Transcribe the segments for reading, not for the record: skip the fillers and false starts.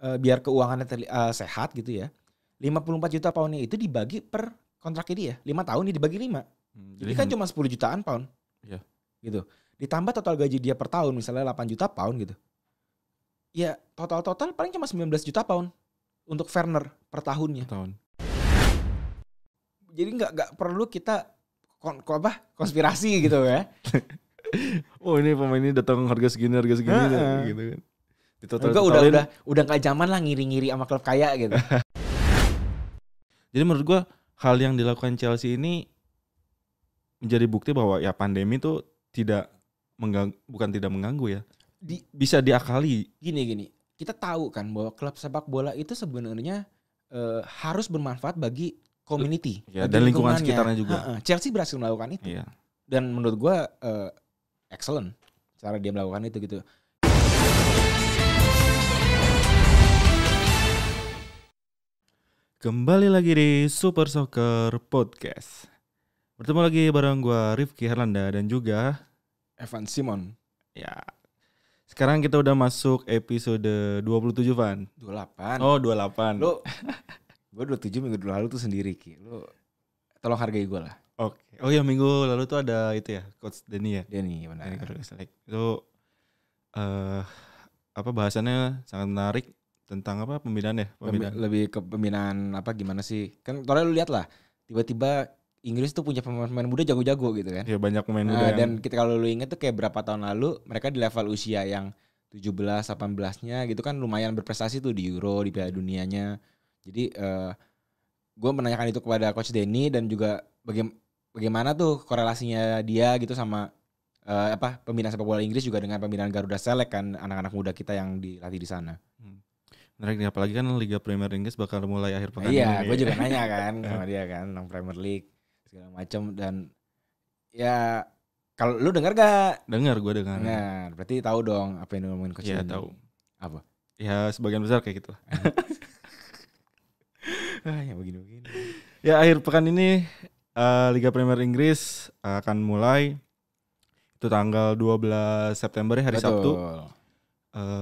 biar keuangannya sehat gitu ya. 54 juta poundnya itu dibagi per kontraknya dia. 5 tahun nih dibagi 5. Jadi kan cuma 10 jutaan pound. Iya. Gitu. Ditambah total gaji dia per tahun misalnya 8 juta pound gitu. Ya total paling cuma 19 juta pound untuk Werner per tahunnya. Jadi nggak perlu kita konspirasi gitu ya. Oh ini pemain ini datang harga segini gitu kan. Udah nggak zaman lah ngiri-ngiri sama klub kaya gitu. Jadi menurut gue hal yang dilakukan Chelsea ini menjadi bukti bahwa ya pandemi itu bukan tidak mengganggu ya. Bisa diakali. Gini. Kita tahu kan bahwa klub sepak bola itu sebenarnya harus bermanfaat bagi community. Ya, dan lingkungan sekitarnya juga. Chelsea berhasil melakukan itu. Iya. Dan menurut gue excellent cara dia melakukan itu gitu. Kembali lagi di Super Soccer Podcast. Bertemu lagi bareng gue Rifki Herlanda dan juga Evan Simon. Ya. Sekarang kita udah masuk episode 27, Van. 28. Oh, 28. Gue 27 minggu lalu tuh sendiri, Ki. Lo tolong hargai gue lah. Oke. Oh ya, minggu lalu tuh ada itu ya, Coach Denny ya. Denny, benar. Itu bahasannya sangat menarik tentang apa pembinaan ya? Lebih ke pembinaan apa gimana sih? Kan soalnya lu lihat lah, tiba-tiba Inggris tuh punya pemain muda jago-jago gitu kan. Ya banyak pemain muda. Dan kalau lu inget tuh kayak berapa tahun lalu mereka di level usia yang 17-18-nya gitu kan lumayan berprestasi tuh di Euro, di Piala Dunianya. Jadi gue menanyakan itu kepada Coach Denny dan juga bagaimana tuh korelasinya dia gitu sama pembinaan sepak bola Inggris juga dengan pembinaan Garuda Select kan anak-anak muda kita yang dilatih di sana. Menarik nih, apalagi kan Liga Premier Inggris bakal mulai akhir pekan ini. Iya, gue juga nanya kan sama dia kan tentang Premier League segala macam dan ya kalau lu dengar gak? Gue dengar. Dengar, berarti tahu dong apa yang ngomongin Coach Denny. Iya tahu. Apa? Ya sebagian besar kayak gitu. Ya begini. Ya akhir pekan ini Liga Premier Inggris akan mulai. Itu tanggal 12 September ya, hari Betul. Sabtu.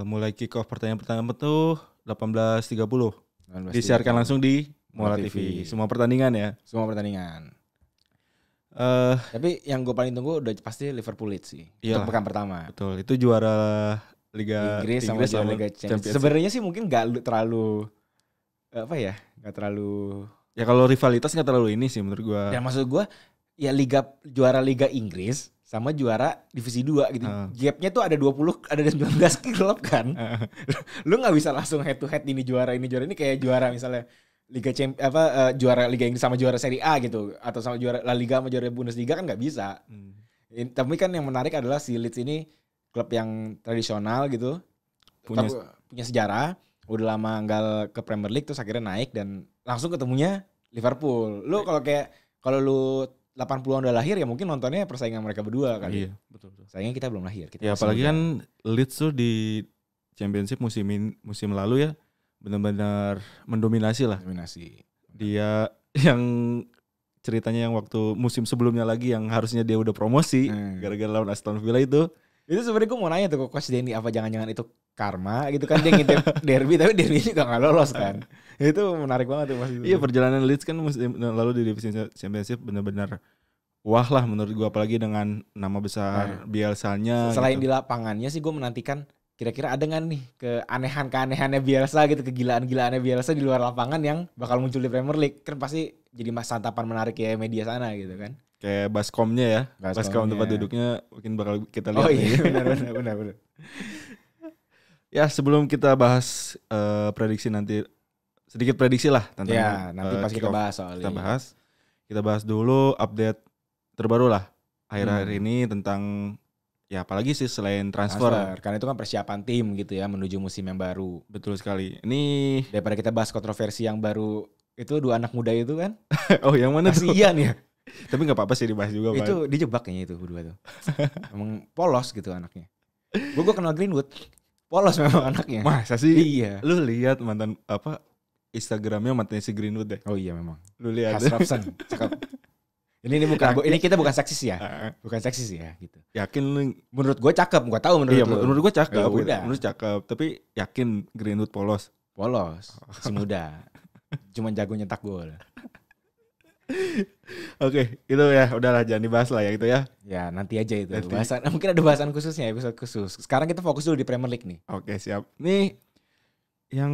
Mulai kick off pertandingan tuh 18.30. Disiarkan langsung di Mola TV. Semua pertandingan ya. Semua pertandingan. Tapi yang gue paling tunggu udah pasti Liverpool Leeds sih. Untuk pekan pertama. Betul. Itu juara Liga Inggris sama Liga Champions. Sebenarnya sih mungkin gak terlalu gak terlalu. Ya kalau rivalitas gak terlalu ini sih menurut gue. Ya maksud gue ya juara Liga Inggris sama juara divisi 2 gitu. Gapnya tuh ada 19 klub kan. Lu gak bisa langsung head to head ini juara ini kayak juara misalnya juara Liga Inggris sama juara Serie A gitu atau sama juara La Liga sama juara Bundesliga kan nggak bisa. Tapi kan yang menarik adalah si Leeds ini klub yang tradisional gitu, punya sejarah, udah lama nggak ke Premier League terus akhirnya naik dan langsung ketemunya Liverpool. Lu kalau lu 80-an udah lahir ya mungkin nontonnya persaingan mereka berdua kali. Iya, betul. Sayangnya kita belum lahir. Ya apalagi kan Leeds tuh di Championship musim lalu ya. Benar-benar mendominasi lah. Dia yang ceritanya yang waktu musim sebelumnya lagi yang harusnya dia udah promosi gara-gara lawan Aston Villa itu sebenarnya gue mau nanya tuh ke Coach Denny apa jangan-jangan itu karma gitu kan dia ngintip derby tapi derby juga gak lolos kan. Itu menarik banget tuh Mas. Iya, perjalanan Leeds kan musim lalu di divisi Championship benar-benar wah lah menurut gue, apalagi dengan nama besar Bielsanya. Selain gitu. Di lapangannya sih gue menantikan kira-kira ada nggak nih keanehannya Bielsa gitu, kegilaan-gilaannya Bielsa di luar lapangan yang bakal muncul di Premier League. Kan pasti jadi santapan menarik ya media sana gitu kan. Kayak Baskomnya ya. Baskom tempat duduknya mungkin bakal kita lihat. Oh iya, benar. Ya sebelum kita bahas prediksi nanti, sedikit prediksi lah tentang nanti pas kita bahas soalnya. Kita bahas dulu update terbaru lah akhir-akhir ini tentang ya apalagi sih selain transfer. Karena itu kan persiapan tim gitu ya menuju musim yang baru. Betul sekali. Ini daripada kita bahas kontroversi yang baru itu 2 anak muda itu kan. Oh yang mana tuh? Kasian ya. Tapi gak apa-apa sih dibahas juga. Itu dijebak kayaknya itu berdua tuh. Emang polos gitu anaknya. Gue kenal Greenwood. Polos memang anaknya. Masa sih? Iya. Lu lihat mantan Instagramnya mantannya si Greenwood deh. Oh iya memang. Lu lihat. Hasrafsan. Cakep. Ini kita bukan seksis ya. Bukan seksis ya gitu. Yakin lu? Menurut gue cakep, gua tahu menurut lu. Menurut gue cakep. Udah. Menurut cakep, tapi yakin Greenwood polos. Polos, si muda. Cuman jago nyetak gol. Oke, itu ya udahlah jangan dibahas lah ya itu ya. Ya nanti aja itu. Bahasan, mungkin ada bahasan khususnya, episode khusus. Sekarang kita fokus dulu di Premier League nih. Oke, siap. Nih yang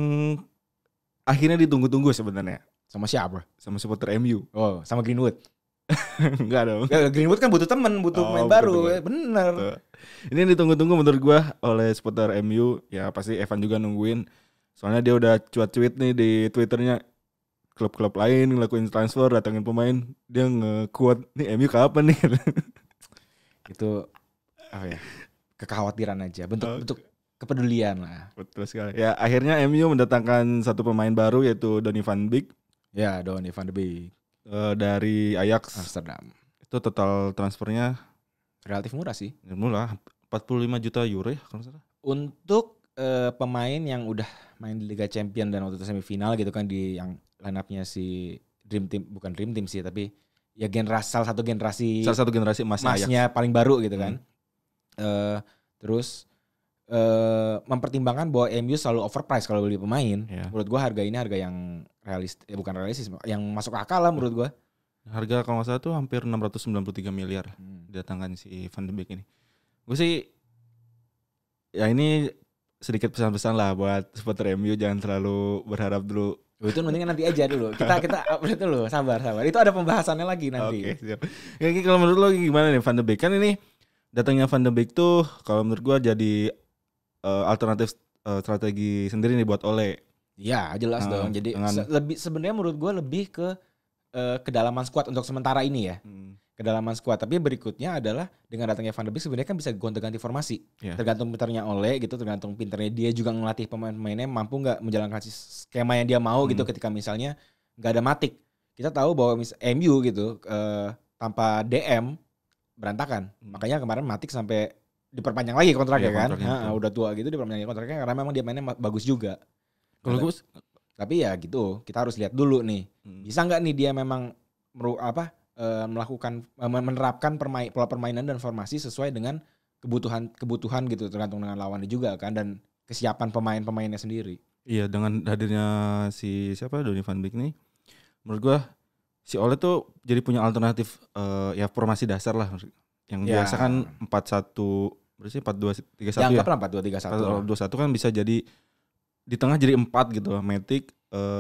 akhirnya ditunggu-tunggu sebenarnya. Sama siapa? Sama supporter MU. Oh, sama Greenwood. Enggak dong. Greenwood kan butuh teman, butuh pemain baru. Bener. Tuh. Ini yang ditunggu-tunggu menurut gua oleh supporter MU. Ya pasti Evan juga nungguin. Soalnya dia udah cuat-cuit nih di Twitternya. Klub-klub lain ngelakuin transfer, datangin pemain, dia nge-quote nih MU kapan nih? Itu apa ya? Kekhawatiran aja, bentuk kepedulian lah. Betul sekali. Ya akhirnya MU mendatangkan satu pemain baru yaitu Donny van Beek. Ya, Donny van de Beek dari Ajax Amsterdam. Itu total transfernya relatif murah sih. Murah, 45 juta euro ya kalau salah. Untuk pemain yang udah main di Liga Champions dan waktu itu semifinal gitu kan, di yang line up-nya si Dream Team, bukan Dream Team sih tapi ya salah satu generasi emasnya paling baru gitu kan. Terus mempertimbangkan bahwa MU selalu overprice kalau beli pemain. Menurut gua harga ini harga yang realistis, bukan realistis, yang masuk akal lah menurut gua. Harga kalau nggak salah tuh hampir 693 miliar didatangkan si Van de Beek ini. Gue sih ya ini sedikit pesan-pesan lah buat supporter MU, jangan terlalu berharap dulu. Itu mendingan nanti aja dulu. Kita update dulu, sabar. Itu ada pembahasannya lagi nanti. Oke, siap. Ya, kalau menurut lo gimana nih Van de Beek? Kan ini datangnya Van de Beek tuh kalau menurut gua jadi alternatif strategi sendiri nih buat Ole. Iya, jelas dong. Jadi sebenarnya menurut gua lebih ke kedalaman skuad untuk sementara ini ya. Kedalaman skuad, tapi berikutnya adalah dengan datangnya Van de Beek sebenarnya kan bisa gonta-ganti formasi. Tergantung pinternya Ole gitu, tergantung pinternya dia juga ngelatih pemain-pemainnya mampu nggak menjalankan skema yang dia mau gitu. Ketika misalnya nggak ada Matic, kita tahu bahwa MU gitu tanpa DM berantakan. Makanya kemarin Matic sampai diperpanjang lagi kontraknya kan. Udah tua gitu diperpanjang kontraknya karena memang dia mainnya bagus juga. Bagus. Tapi ya gitu, kita harus lihat dulu nih. Bisa nggak nih dia memang menerapkan pola permainan dan formasi sesuai dengan kebutuhan gitu, tergantung dengan lawannya juga kan, dan kesiapan pemainnya sendiri. Iya, dengan hadirnya si Donny van Beek nih, menurut gua si Ole tuh jadi punya alternatif ya formasi dasar lah yang biasa kan 4-1 berarti 4-2-3-1 ya. Anggaplah 4-2-3-1. 4-2-1 kan bisa jadi di tengah jadi 4 gitu, Matic,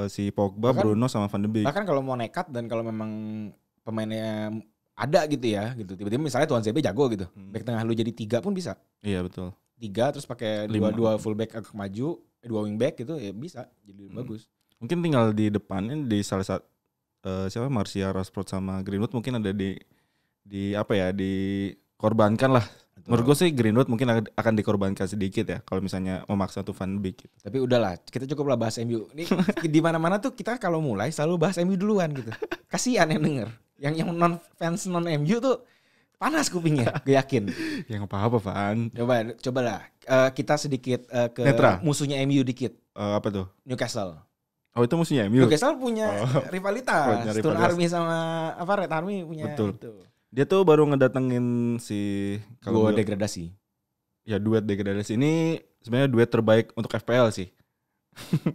si Pogba, Bruno sama Van de Beek. Bahkan kalau mau nekat dan kalau memang pemainnya ada gitu ya gitu, tiba-tiba misalnya Tuan ZB jago gitu, back tengah lu jadi 3 pun bisa. Iya betul. 3 terus pakai 2 fullback agak maju, 2 wingback gitu ya bisa jadi bagus. Mungkin tinggal di depannya di salah satu Martial, Rashford sama Greenwood mungkin ada dikorbankan lah. Betul. Menurut gue sih Greenwood mungkin akan dikorbankan sedikit ya kalau misalnya memaksa tuh Van Beek gitu. Tapi udahlah, kita cukup lah bahas MU. Ini di mana-mana tuh kita kalau mulai selalu bahas MU duluan gitu. Kasihan yang denger. Yang fans non MU tuh panas kupingnya, gue yakin. Ya nggak apa-apa, Van. Cobalah kita sedikit ke Netra. Musuhnya MU dikit. Apa tuh? Newcastle. Oh, itu musuhnya MU. Newcastle punya rivalitas. Stone Army sama Red Army punya. Betul. Itu. Dia tuh baru ngedatengin si duet degradasi. Ya duet degradasi ini sebenarnya duet terbaik untuk FPL sih.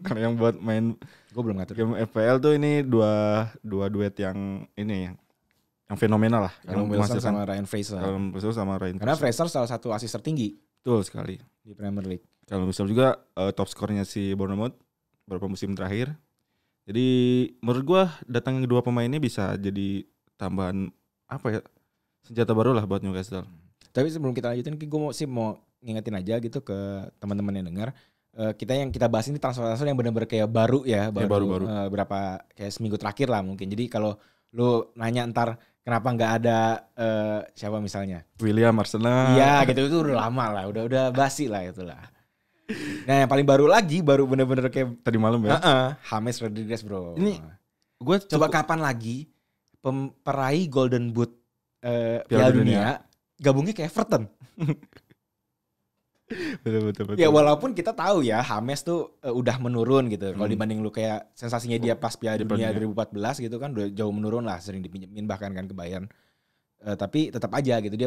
Karena yang buat main gue belum ngatur game FPL tuh ini dua duet yang ini yang fenomenal lah. Callum Wilson sama Ryan Fraser. Karena Fraser salah satu asis tertinggi. Betul sekali di Premier League. Callum Wilson juga top skornya si Bournemouth beberapa musim terakhir. Jadi menurut gue datangnya kedua pemain ini bisa jadi tambahan senjata baru lah buat Newcastle. Tapi sebelum kita lanjutin, gue mau ngingetin aja gitu ke teman-teman yang dengar. Kita bahas ini transfer yang benar-benar kayak baru ya, baru. Berapa kayak seminggu terakhir lah mungkin. Jadi kalau lu nanya ntar kenapa nggak ada siapa misalnya William Arsenal, iya gitu, itu udah lama lah, udah basi lah itulah. Nah yang paling baru bener-bener kayak tadi malam ya, James Rodriguez bro. Ini gue coba kapan lagi peraih Golden Boot Piala Dunia gabungnya ke Everton. Betul. Ya walaupun kita tahu ya James tuh udah menurun gitu. Kalau dibanding lu kayak sensasinya dia pas Piala Dunia 2014 gitu kan udah jauh menurun lah, sering dipinjemin bahkan kan ke Bayern. Tapi tetap aja gitu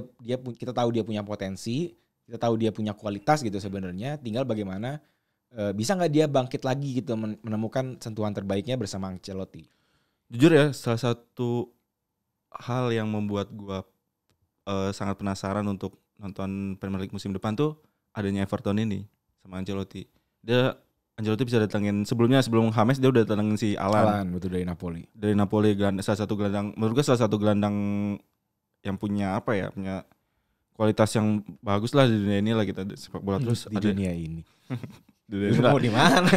kita tahu dia punya potensi, kita tahu dia punya kualitas gitu sebenarnya. Tinggal bagaimana bisa nggak dia bangkit lagi gitu menemukan sentuhan terbaiknya bersama Ancelotti. Jujur ya, salah satu hal yang membuat gue sangat penasaran untuk nonton Premier League musim depan tuh adanya Everton ini sama Ancelotti. Ancelotti bisa datangin sebelum James dia udah datangin si Alan betul, dari Napoli. Salah satu gelandang, menurut gue salah satu gelandang yang punya punya kualitas yang bagus lah di dunia ini lah, kita sepak bola. Terus di dunia ini. Mau di mana?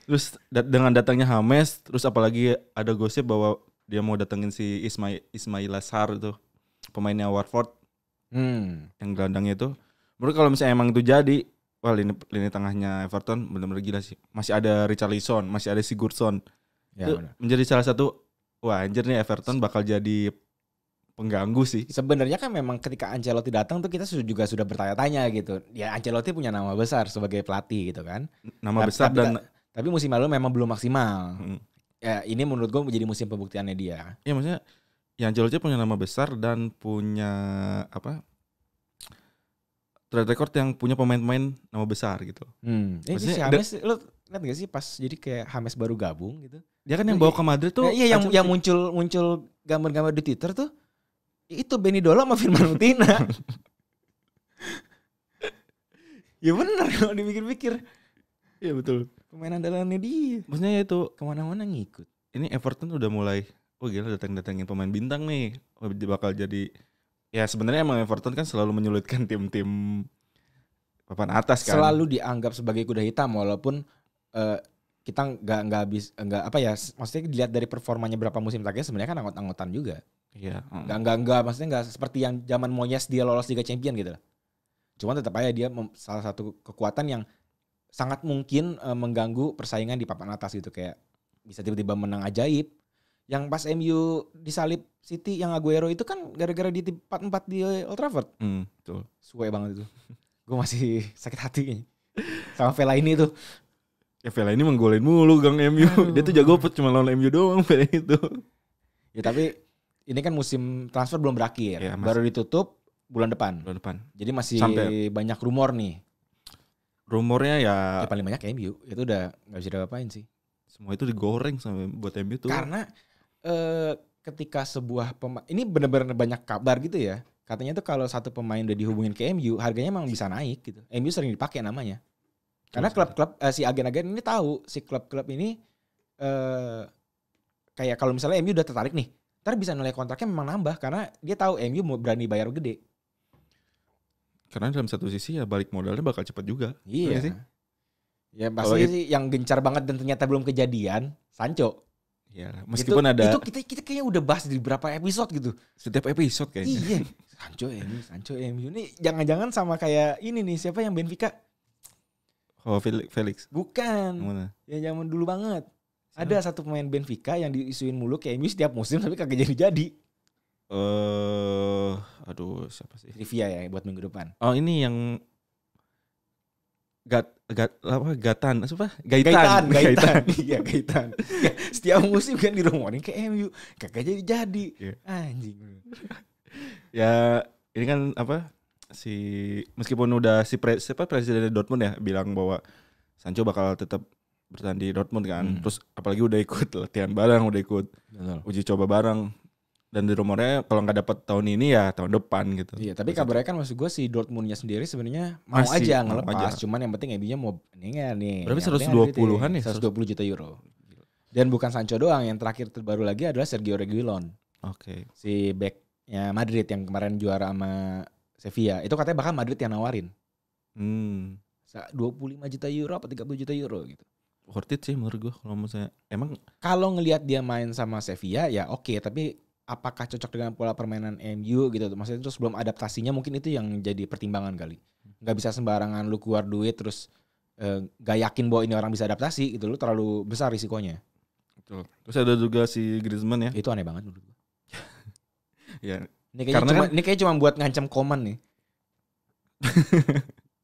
Terus dengan datangnya James, terus apalagi ada gosip bahwa dia mau datengin si Ismaila Sarr itu, pemainnya Watford. Yang gelandangnya itu. Menurut kalau misalnya emang itu jadi, wah lini tengahnya Everton benar-benar gila sih. Masih ada Richarlison, masih ada Sigurdsson. Ya, itu menjadi salah satu, wah anjir nih Everton bakal jadi pengganggu sih. Sebenarnya kan memang ketika Ancelotti datang tuh kita juga sudah bertanya-tanya gitu. Ya Ancelotti punya nama besar sebagai pelatih gitu kan. Nama besar tapi musim lalu memang belum maksimal. Ya ini menurut gue menjadi musim pembuktiannya dia. Ya maksudnya ya Ancelotti punya nama besar dan punya track record yang punya pemain-pemain nama besar gitu. Ini si James, lo lihat gak sih pas jadi kayak James baru gabung gitu. Dia kan yang bawa ke Madrid tuh. Iya yang muncul gambar-gambar di Twitter tuh. Itu Benny Dolo sama Firman Utina. Ya benar kalau dipikir-pikir. Iya betul. Pemain andalannya dia. Maksudnya itu kemana-mana ngikut. Ini Everton udah mulai, gila datangin pemain bintang nih. Bakal jadi, ya sebenarnya emang Everton kan selalu menyulitkan tim-tim papan atas kan. Selalu dianggap sebagai kuda hitam walaupun kita nggak maksudnya dilihat dari performanya berapa musim terakhir sebenarnya kan anggot-anggotan juga. Iya. Enggak maksudnya enggak seperti yang zaman Moyes dia lolos Liga Champion gitu. Cuman tetap aja dia salah satu kekuatan yang sangat mungkin mengganggu persaingan di papan atas gitu, kayak bisa tiba-tiba menang ajaib. Yang pas MU disalip City yang Aguero itu kan gara-gara di 4-4 di Old Trafford. Betul. Suwe banget itu. Gue masih sakit hati kayaknya. Sama Fellaini itu. Ya Fellaini menggolin mulu gang MU. Dia tuh jago cuma lawan MU doang Fellaini itu. Ya tapi ini kan musim transfer belum berakhir, ya, baru ditutup bulan depan. Jadi masih banyak rumor nih. Rumornya ya paling banyak MU, itu udah nggak bisa diapa-apain sih. Semua itu digoreng sama buat MU tuh. Karena ketika sebuah ini benar-benar banyak kabar gitu ya. Katanya tuh kalau satu pemain udah dihubungin ke MU, harganya emang bisa naik gitu. MU sering dipakai namanya. Karena klub-klub si agen-agen ini tahu si klub-klub ini kayak kalau misalnya MU udah tertarik nih, ntar bisa nilai kontraknya memang nambah karena dia tahu MU mau berani bayar gede. Karena dalam satu sisi ya balik modalnya bakal cepat juga. Iya sih. Ya pasti sih yang gencar banget dan ternyata belum kejadian, Sancho. Ya, meskipun itu kita kayaknya udah bahas di beberapa episode gitu. Setiap episode kayaknya. Iya. Sancho MU ini jangan-jangan sama kayak ini nih, siapa yang Benfica? Oh, Felix. Bukan. Mana? Ya zaman dulu banget. Ada satu pemain Benfica yang diisuin mulu ke MU setiap musim tapi kagak jadi. Aduh siapa sih? Trivia ya buat minggu depan. Oh ini yang Gaitan. Iya Gaitan. Ya, setiap musim kan dirumorin ke MU kagak jadi. Yeah. Anjing. Ya ini kan meskipun udah presiden Dortmund ya bilang bahwa Sancho bakal tetap bertahan di Dortmund kan. Terus apalagi udah ikut latihan bareng, udah ikut uji coba bareng. Dan di rumornya kalau nggak dapat tahun ini ya tahun depan gitu. Iya, tapi kabarnya kan maksud gue si Dortmundnya sendiri sebenarnya mau aja ngelepas. Cuman yang penting MU-nya mau nih. Berarti 120-an nih? 120 juta euro. Dan bukan Sancho doang, yang terakhir terbaru lagi adalah Sergio Reguilon. Oke. Si backnya Madrid yang kemarin juara sama Sevilla. Itu katanya bahkan Madrid yang nawarin. 25 juta euro apa 30 juta euro gitu. Worth it sih menurut gue kalau misalnya emang. Kalau ngelihat dia main sama Sevilla ya oke, tapi apakah cocok dengan pola permainan MU gitu? Maksudnya terus belum adaptasinya, mungkin itu yang jadi pertimbangan kali. Gak bisa sembarangan lu keluar duit terus gak yakin bahwa ini orang bisa adaptasi gitu, lu terlalu besar risikonya. Betul. Terus ada juga si Griezmann ya. Itu aneh banget menurut gue. Ya. Ini kayaknya cuma buat ngancam Koeman nih.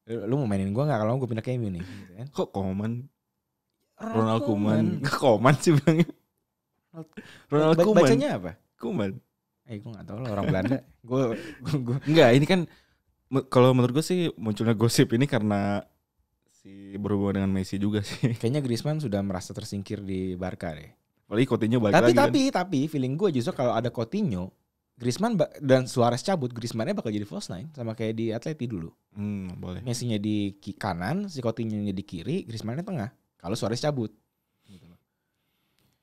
Lu mau mainin gue gak kalau gue pindah ke MU nih? Gitu kan? Kok Koeman? Ronald Koeman. Koeman sih bilangnya. Ronald Koeman. Bacanya apa? Koeman. Gue gak tau lah orang Belanda. Gue enggak, ini kan kalau menurut gue sih munculnya gosip ini karena masih berhubungan dengan Messi juga sih. Kayaknya Griezmann sudah merasa tersingkir di Barca deh. Apalagi Coutinho balik lagi kan. Tapi feeling gue justru kalau ada Coutinho, Griezmann dan Suarez cabut, Griezmann-nya bakal jadi false nine sama kayak di Atleti dulu. Boleh. Messi-nya di kanan, si Coutinho-nya di kiri, Griezmann-nya tengah. Kalau Suarez cabut.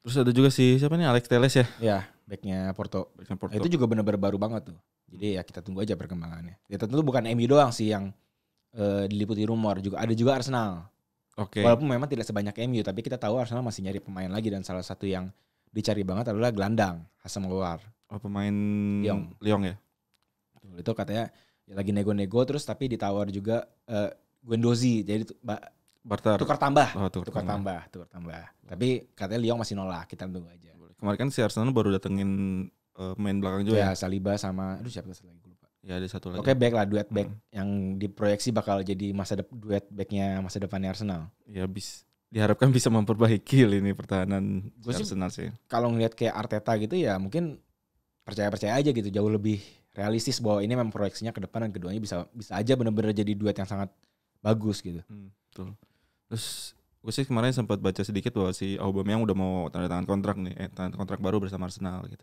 Terus ada juga siapa nih, Alex Telles ya? Ya, backnya Porto. Itu juga benar-benar baru banget tuh. Jadi ya kita tunggu aja perkembangannya. Ya tentu bukan MU doang sih yang diliputi rumor, juga ada juga Arsenal. Oke. Walaupun memang tidak sebanyak MU, tapi kita tahu Arsenal masih nyari pemain lagi dan salah satu yang dicari banget adalah gelandang Hassam Aouar. Pemain Lyon ya. Itu katanya ya lagi nego-nego terus tapi ditawar juga Guendouzi, jadi tukar tambah. Tukar tambah. Tapi katanya Lyon masih nolak, kita tunggu aja. Kemarin kan si Arsenal baru datengin pemain belakang juga ya. Saliba sama siapa lagi gue lupa. Ya ada satu lagi. Oke, back lah, duet back yang diproyeksi bakal jadi duet backnya masa depannya Arsenal. Ya diharapkan bisa memperbaiki ini pertahanan Arsenal sih. Kalau ngeliat kayak Arteta gitu ya mungkin percaya aja gitu, jauh lebih realistis bahwa ini memang proyeksinya ke depan dan keduanya bisa aja benar-benar jadi duet yang sangat bagus gitu. Betul. Terus gue sih kemarin sempat baca sedikit bahwa si Aubameyang udah mau tanda tangan kontrak nih, tanda kontrak baru bersama Arsenal gitu.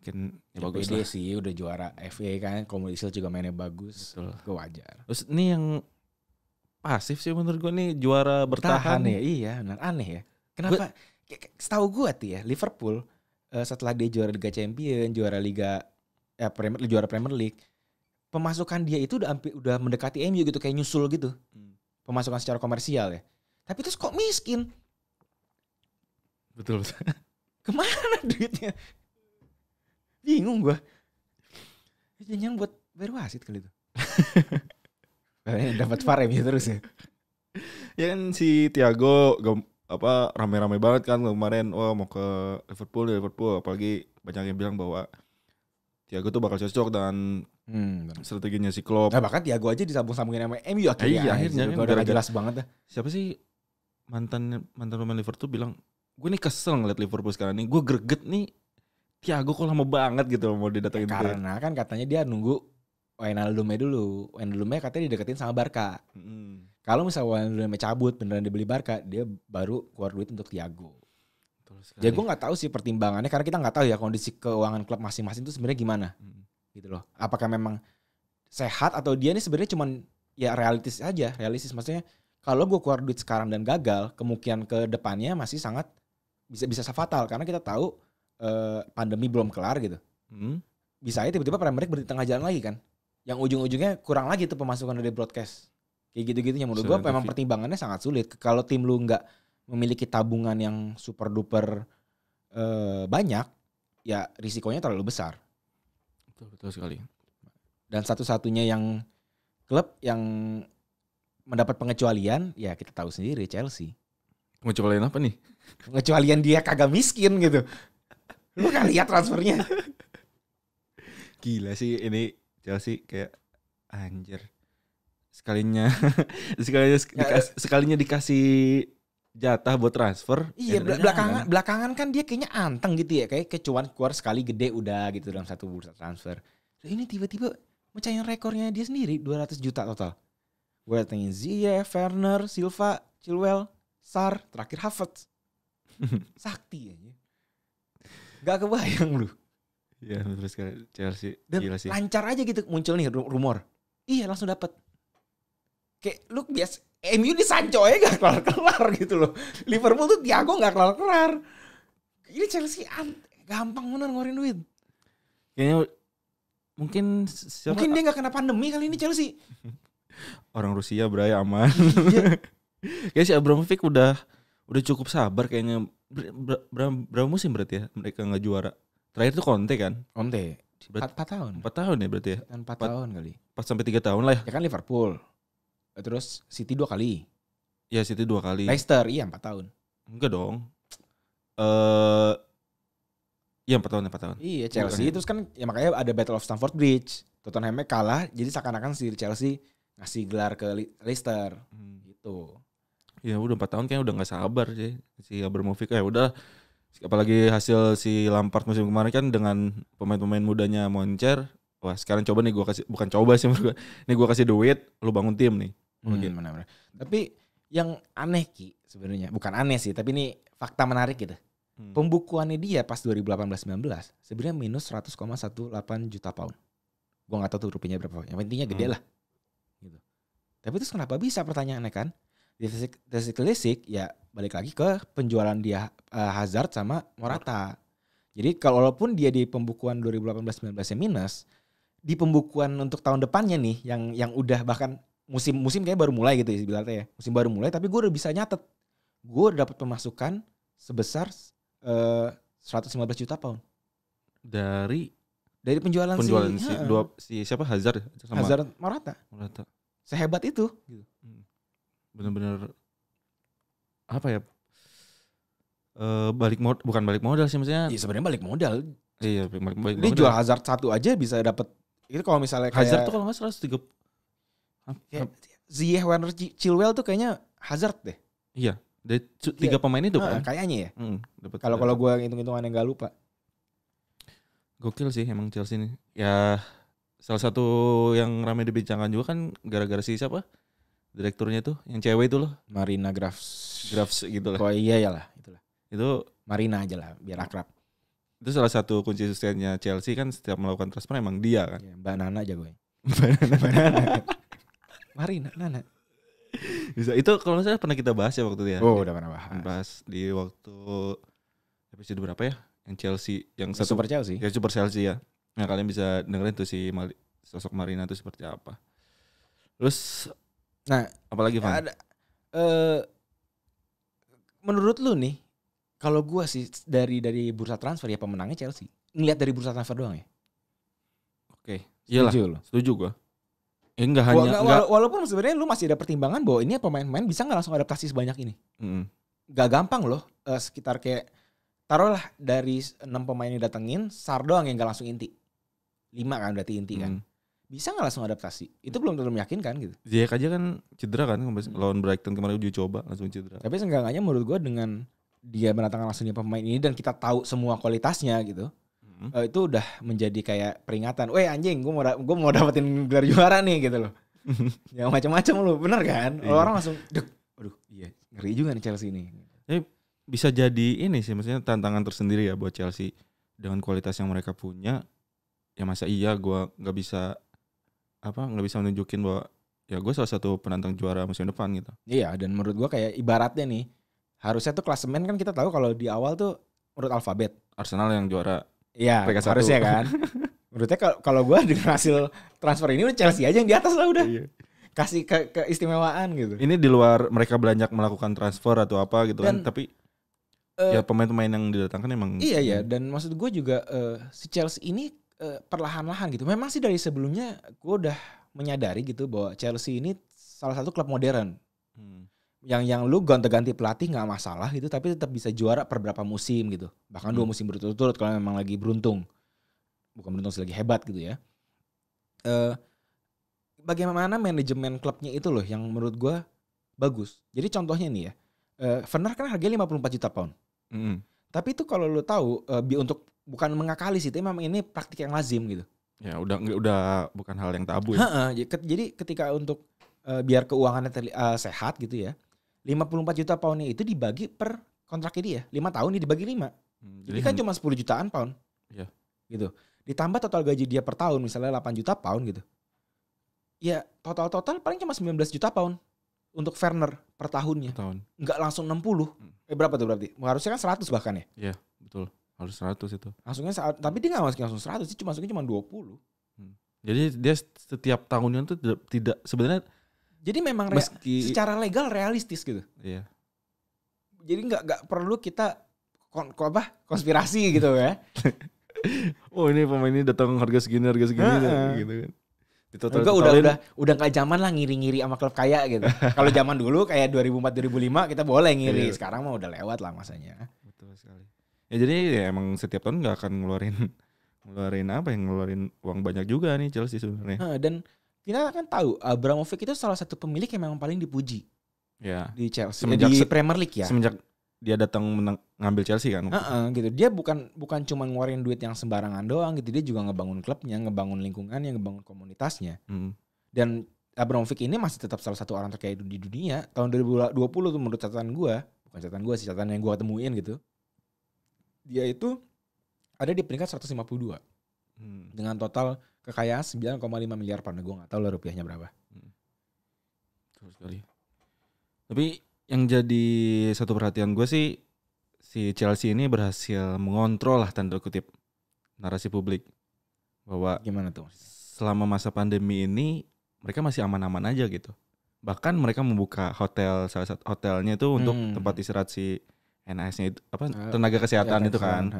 Mungkin ya bagus lah sih, udah juara FA kan, Community Shield juga mainnya bagus. Gue wajar. Terus ini yang pasif sih menurut gue nih, juara bertahan ya. Iya, benar, aneh ya. Kenapa? Setahu gue tuh ya, Liverpool setelah dia juara Liga Champions, juara juara Premier League, pemasukan dia itu udah mendekati MU gitu, kayak nyusul gitu. Pemasukan secara komersial ya. Tapi terus kok miskin? Betul. Kemana duitnya? Bingung gue. Jangan buat bayar wasit kali itu. Dapat VAR MU terus ya. Ya kan si Thiago rame-rame banget kan kemarin, mau ke Liverpool, apalagi banyak yang bilang bahwa Thiago tuh bakal cocok dan strateginya si Klopp. Nah bahkan Thiago aja disambung-sambungin sama MU akhirnya. Akhirnya kan udah jelas banget dah. Siapa sih mantan pemain Liverpool bilang, gue nih kesel ngeliat Liverpool sekarang nih, gue greget nih Thiago kok lama banget gitu mau didatengin. Karena kan katanya dia nunggu Wijnaldum dulu. Wijnaldum katanya dideketin sama Barca. Kalau misalnya Wijnaldum cabut beneran dibeli Barca, dia baru keluar duit untuk Thiago. Jadi gue nggak tahu sih pertimbangannya, karena kita nggak tahu ya kondisi keuangan klub masing-masing itu sebenarnya gimana, gitu loh. Apakah memang sehat atau dia nih sebenarnya cuman ya realistis aja, maksudnya kalau gue keluar duit sekarang dan gagal, kemungkinan ke depannya masih sangat bisa fatal karena kita tahu pandemi belum kelar gitu. Bisa aja tiba-tiba Premier League berhenti tengah jalan lagi kan, yang ujung-ujungnya kurang lagi tuh pemasukan dari broadcast, kayak gitu-gitunya. Menurut gue memang pertimbangannya sangat sulit. Kalau tim lu nggak memiliki tabungan yang super duper banyak, ya risikonya terlalu besar. Betul sekali. Dan satu-satunya yang klub yang mendapat pengecualian, ya kita tahu sendiri, Chelsea. Pengecualian apa nih? Pengecualian dia kagak miskin gitu. Lu gak lihat transfernya? Gila sih ini Chelsea, kayak anjir. Sekalinya dikasih jatah buat transfer. Iya, belakangan kan dia kayaknya anteng gitu ya, kayak kecuan keluar sekali gede udah gitu dalam satu bursa transfer. Ini tiba-tiba mecahin rekornya dia sendiri, 200 juta total. Gue datengin Ziyech, Werner, Silva, Chilwell, Sarr, terakhir Havertz. Sakti aja. Gak kebayang lu. Iya, betul sekali. Chelsea dan gila sih. Lancar aja gitu muncul nih rumor. Iya, langsung dapat. Kayak lu biasa MU di Sancho aja gak kelar-kelar gitu loh. Liverpool tuh Thiago gak kelar-kelar. Ini Chelsea gampang bener ngeluarin duit. Kayaknya mungkin dia gak kena pandemi kali ini Chelsea. Orang Rusia beraya aman. Kayaknya si Abramovich udah cukup sabar kayaknya. Berapa musim berarti ya mereka gak juara? Terakhir tuh Conte kan? Conte 4 tahun. 4 tahun ya berarti ya? 4 tahun kali. 4-3 tahun lah ya. Ya kan Liverpool. Terus City 2 kali. Ya City 2 kali. Leicester iya 4 tahun. Enggak dong. Iya 4 tahun. Iya Chelsea terus kan ya makanya ada Battle of Stamford Bridge. Tottenhamnya kalah jadi seakan-akan si Chelsea ngasih gelar ke Leicester gitu. Ya udah 4 tahun kayaknya udah gak sabar sih si Abramovich. Ya udah, apalagi hasil si Lampard musim kemarin kan dengan pemain-pemain mudanya moncer. Wah sekarang coba nih gue kasih, bukan coba sih menurut gue, nih gue kasih duit, lu bangun tim nih. Benar-benar. Tapi Yang aneh Ki sebenarnya, bukan aneh sih, tapi ini fakta menarik gitu. Pembukuannya dia pas 2018-19 sebenarnya minus 100,18 juta pound. Gue nggak tahu tuh rupiahnya berapa. Yang intinya gede lah. Gitu. Tapi terus kenapa bisa pertanyaannya kan? Desik ya balik lagi ke penjualan dia Hazard sama Morata. Jadi kalaupun dia di pembukuan 2018-19 minus, di pembukuan untuk tahun depannya nih yang udah bahkan musim kayak baru mulai gitu ya, musim baru mulai, tapi gue udah bisa nyatet gue udah dapat pemasukan sebesar 115 juta pound dari penjualan si siapa Hazard sama Hazard Morata. Sehebat itu gitu. Benar-benar apa ya, bukan balik modal sih maksudnya. Iya sebenarnya balik modal. Iya balik dia modal. Jual Hazard satu aja bisa dapat itu kalau misalnya kayak Hazard tuh kalau nggak 130. Ziyech, Werner, Chilwell tuh kayaknya Hazard deh. Iya, dari 3 pemain itu kan. Kayaknya ya. Kalau gue hitung-hitungan yang gak lupa. Gokil sih emang Chelsea ini. Ya salah satu yang ramai dibicarakan juga kan gara-gara si siapa? Direkturnya tuh yang cewek itu loh. Marina Graves gitu lah. Oh iya lah, itulah. Itu Marina aja lah biar akrab. Itu salah satu kunci suksesnya Chelsea kan setiap melakukan transfer emang dia kan. Ya, Mbak Nana jagonya. Marina, Nana. Bisa. Itu kalau misalnya pernah kita bahas ya waktu itu ya. Oh, udah pernah bahas di waktu episode berapa ya? Yang Chelsea, yang Super Chelsea. Ya Super Chelsea ya. Nah, kalian bisa dengerin tuh si sosok Marina itu seperti apa. Terus apalagi Van? Menurut lu nih, kalau gua sih dari bursa transfer ya pemenangnya Chelsea. Ngelihat dari bursa transfer doang ya. Oke. Iyalah. Setuju gua. Enggak walaupun sebenarnya lu masih ada pertimbangan bahwa ini pemain-pemain bisa nggak langsung adaptasi sebanyak ini. Gak gampang loh. Sekitar kayak taruhlah dari 6 pemain yang datengin, Sar doang yang gak langsung inti. 5 kan berarti inti kan. Bisa gak langsung adaptasi? Itu belum tentu meyakinkan gitu. Ziyech aja kan cedera kan lawan Brighton kemarin uji coba langsung cedera. Tapi seenggaknya menurut gue dengan dia mendatangkan langsung pemain ini dan kita tahu semua kualitasnya gitu. Itu udah menjadi kayak peringatan. Weh anjing, gue mau dapetin gelar juara nih gitu loh. Yang macam-macam lu, bener kan? Iya. Orang langsung, aduh iya ngeri juga nih Chelsea ini. Bisa jadi ini sih, maksudnya tantangan tersendiri ya buat Chelsea dengan kualitas yang mereka punya. Ya masa iya gue nggak bisa menunjukin bahwa ya gue salah satu penantang juara musim depan gitu. Iya, dan menurut gue kayak ibaratnya nih, harusnya tuh klasemen kan kita tahu kalau di awal tuh menurut alfabet Arsenal yang juara. Iya, harusnya kan. Menurutnya kalau gue dengan hasil transfer ini udah Chelsea aja yang di atas lah udah. Iya. Kasih keistimewaan gitu. Ini di luar mereka banyak melakukan transfer atau apa gitu dan, kan, tapi ya pemain-pemain yang didatangkan emang. Iya, dan maksud gue juga si Chelsea ini perlahan-lahan gitu. Memang sih dari sebelumnya gue udah menyadari gitu bahwa Chelsea ini salah satu klub modern. Yang lu gonta-ganti pelatih nggak masalah gitu, tapi tetap bisa juara per berapa musim gitu, bahkan 2 musim berturut-turut kalau memang lagi beruntung, bukan beruntung lagi hebat gitu ya. Bagaimana manajemen klubnya itu loh yang menurut gue bagus. Jadi contohnya nih ya, Werner kan harganya 54 juta pound. Tapi itu kalau lu tahu untuk bukan mengakali sih, tapi memang ini praktik yang lazim gitu. Ya udah bukan hal yang tabu ya. Jadi ketika untuk biar keuangannya sehat gitu ya, 54 juta poundnya itu dibagi per kontraknya dia. 5 tahun dia dibagi 5. Jadi kan cuma 10 jutaan pound. Iya. Gitu. Ditambah total gaji dia per tahun misalnya 8 juta pound gitu. Ya total paling cuma 19 juta pound untuk Werner per tahunnya. Enggak langsung 60. Berapa tuh berarti? Harusnya kan 100 bahkan ya? Iya, betul. Harus 100 itu. Langsungnya tapi dia enggak masukin langsung 100 sih, masukin cuma 20. Jadi dia setiap tahunnya tuh tidak sebenarnya. Jadi memang secara legal realistis gitu. Iya. Jadi nggak perlu kita konspirasi gitu ya. Oh ini pemain ini datang harga segini gitu kan. Udah nggak zaman lah ngiri-ngiri sama klub kaya gitu. Kalau zaman dulu kayak 2004 2005 kita boleh ngiri. Sekarang mah udah lewat lah masanya. Betul sekali. Ya jadi ya emang setiap tahun nggak akan ngeluarin uang banyak juga nih Chelsea sebenarnya. Dan kita kan tahu Abramovich itu salah satu pemilik yang memang paling dipuji ya di Chelsea di Premier League ya. Semenjak dia datang ngambil Chelsea kan. Gitu. Dia bukan cuma ngeluarin duit yang sembarangan doang gitu. Dia juga ngebangun klubnya, ngebangun lingkungannya, ngebangun komunitasnya. Dan Abramovich ini masih tetap salah satu orang terkaya di dunia. Tahun 2020 tuh menurut catatan gue, bukan catatan gue sih, catatan yang gue temuin gitu. Dia itu ada di peringkat 152 dengan total kekayaan 9,5 miliar pound. Gue nggak tahu lah rupiahnya berapa. Terus sekali. Tapi yang jadi satu perhatian gue sih, si Chelsea ini berhasil mengontrol lah tanda kutip narasi publik bahwa gimana tuh? Selama masa pandemi ini mereka masih aman-aman aja gitu. Bahkan mereka membuka hotel, salah satu hotelnya itu untuk tempat istirahat si NAS-nya itu tenaga kesehatan itu kan.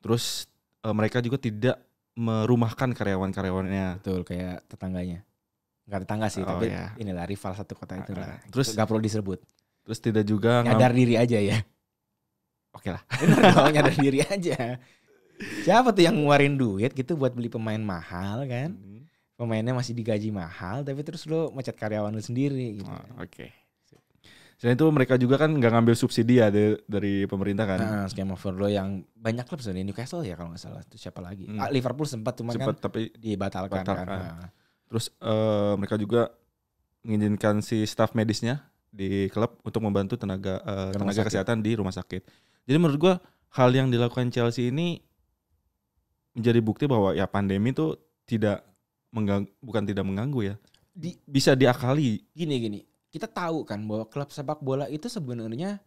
Terus mereka juga tidak merumahkan karyawan-karyawannya. Betul, kayak tetangganya. Enggak tetangga sih, tapi inilah rival satu kota itu lah. Terus enggak perlu disebut. Terus tidak juga nyadar diri aja ya. Oke lah. Nyadar diri aja. Siapa tuh yang ngeluarin duit gitu buat beli pemain mahal kan? Pemainnya masih digaji mahal, tapi terus lo mecat karyawan lo sendiri gitu. Oke. Selain itu mereka juga kan nggak ngambil subsidi ya dari pemerintah kan. Skema overload yang banyak klub sebenarnya, Newcastle ya kalau nggak salah. Itu siapa lagi? Liverpool sempat kan tapi dibatalkan kan. Terus mereka juga mengizinkan si staf medisnya di klub untuk membantu tenaga kesehatan di rumah sakit. Jadi menurut gua hal yang dilakukan Chelsea ini menjadi bukti bahwa ya pandemi itu bukan tidak mengganggu ya. Bisa diakali. Gini. Kita tahu kan bahwa klub sepak bola itu sebenarnya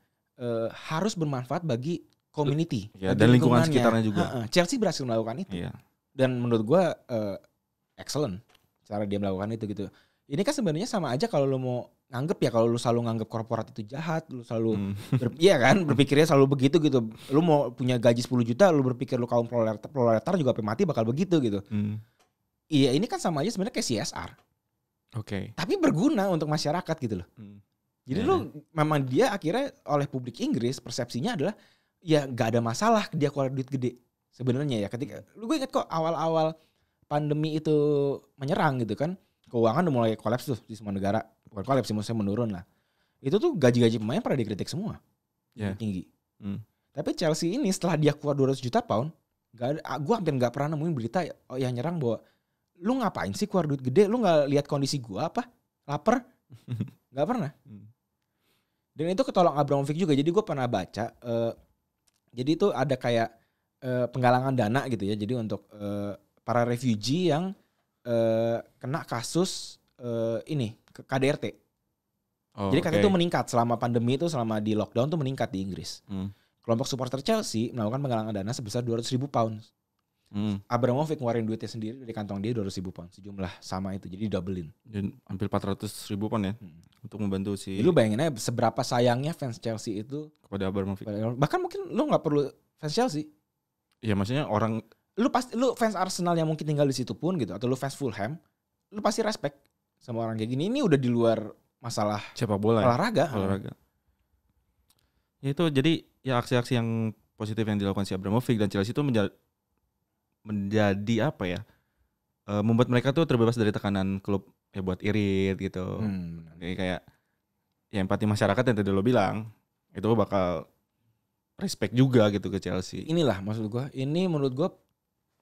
harus bermanfaat bagi community. Ya, dan lingkungan sekitarnya juga. Chelsea berhasil melakukan itu. Iya. Dan menurut gue excellent cara dia melakukan itu gitu. Ini kan sebenarnya sama aja kalau lo mau nganggep ya, kalau lo selalu nganggep korporat itu jahat, lo selalu iya kan, berpikirnya selalu begitu gitu. Lo mau punya gaji 10 juta, lo berpikir lo kaum proletar juga sampai mati bakal begitu gitu. Iya, ini kan sama aja sebenarnya kayak CSR. Oke. Tapi berguna untuk masyarakat gitu loh. Jadi lo memang dia akhirnya oleh publik Inggris persepsinya adalah ya nggak ada masalah dia keluar duit gede sebenarnya ya. Ketika gue inget kok awal-awal pandemi itu menyerang gitu kan, keuangan udah mulai kolaps tuh di semua negara. Bukan kolaps sih, maksudnya menurun lah. Itu tuh gaji-gaji pemain pada dikritik semua. Tinggi. Tapi Chelsea ini setelah dia keluar 200 juta pound, gue hampir nggak pernah nemuin berita yang nyerang bahwa lu ngapain sih keluar duit gede, lu nggak lihat kondisi gue apa, lapar, nggak pernah. Dan itu ketolong Abramovich juga. Jadi gue pernah baca, jadi itu ada kayak penggalangan dana gitu ya. Jadi untuk para refugee yang kena kasus KDRT. Jadi katanya itu meningkat selama pandemi itu, selama di lockdown tuh meningkat di Inggris. Kelompok supporter Chelsea melakukan penggalangan dana sebesar 200.000 pound. Abramovich ngeluarin duitnya sendiri dari kantong dia 200.000 pound. Sejumlah sama itu, jadi doublein. Dan hampir 400.000 pound ya untuk membantu si. Jadi lu bayangin aja seberapa sayangnya fans Chelsea itu kepada Abramovich. Bahkan mungkin lu nggak perlu fans Chelsea. Iya, maksudnya orang. Lu fans Arsenal yang mungkin tinggal di situ pun gitu, atau lu fans Fulham, lu pasti respect sama orang kayak gini. Ini udah di luar masalah sepak bola, olahraga. Ya itu jadi ya aksi-aksi yang positif yang dilakukan si Abramovich dan Chelsea itu menjadi apa ya? Membuat mereka tuh terbebas dari tekanan klub ya buat irit gitu. Jadi kayak ya empati masyarakat yang tadi lo bilang itu bakal respect juga gitu ke Chelsea. Inilah maksud gue. Ini menurut gue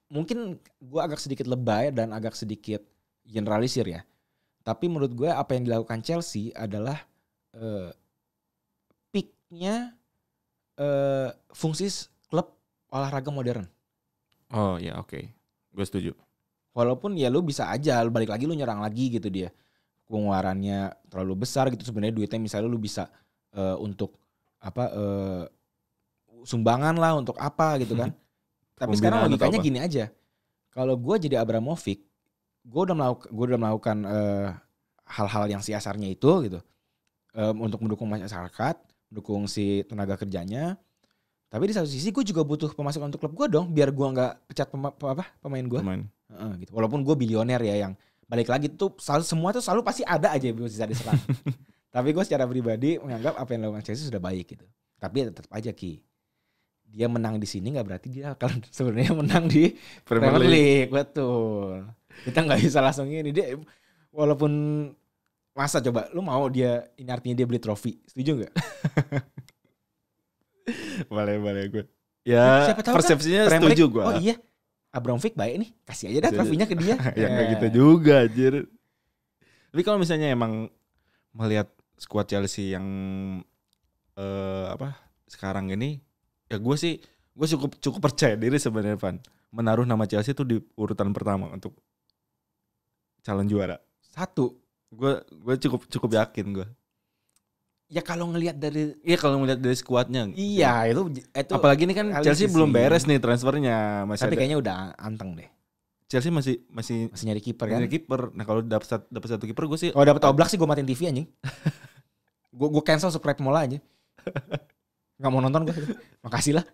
mungkin gue agak sedikit lebay dan agak sedikit generalisir ya. Tapi menurut gue apa yang dilakukan Chelsea adalah peak-nya fungsi klub olahraga modern. Oh ya, oke. Gue setuju. Walaupun ya lu bisa aja balik lagi lu nyerang lagi gitu dia. Pengeluarannya terlalu besar gitu sebenarnya, duitnya misalnya lu bisa untuk sumbangan lah untuk apa gitu kan. Tapi sekarang logikanya gini aja. Kalau gue jadi Abramovich, gue udah melakukan hal-hal yang CSR-nya itu gitu. Untuk mendukung masyarakat, mendukung si tenaga kerjanya. Tapi di satu sisi gue juga butuh pemasukan untuk klub gue dong, biar gue nggak pecat pemain gue. Gitu. Walaupun gue bilioner ya, yang balik lagi tuh semua tuh selalu pasti ada aja yang bisa diserang. Tapi gue secara pribadi menganggap apa yang dilakukan Chelsea sudah baik gitu. Tapi tetap aja Ki, dia menang di sini nggak berarti dia akan sebenarnya menang di Premier League. Betul. Kita nggak bisa langsung ini dia, walaupun masa coba lu mau dia ini artinya dia beli trofi, setuju nggak? Boleh gue. Ya persepsinya kan? Setuju gue. Oh iya, Abramovich baik nih, kasih aja dah trofinya ke dia. Ya nggak gitu juga anjir. Tapi kalau misalnya emang melihat skuad Chelsea yang sekarang ini, ya gue cukup percaya diri sebenarnya, Van, menaruh nama Chelsea itu di urutan pertama untuk calon juara. Gue cukup yakin gue. Ya kalau ngelihat dari skuadnya. Iya, itu apalagi ini kan Chelsea belum beres nih transfernya. Tapi kayaknya udah anteng deh. Chelsea masih nyari kiper kan? Nyari kiper. Nah, kalau dapat satu kiper gue sih. Kalau dapat Oblak sih gue matiin TV anjing. gue cancel subscribe Mola aja. Enggak mau nonton gue. Makasih lah.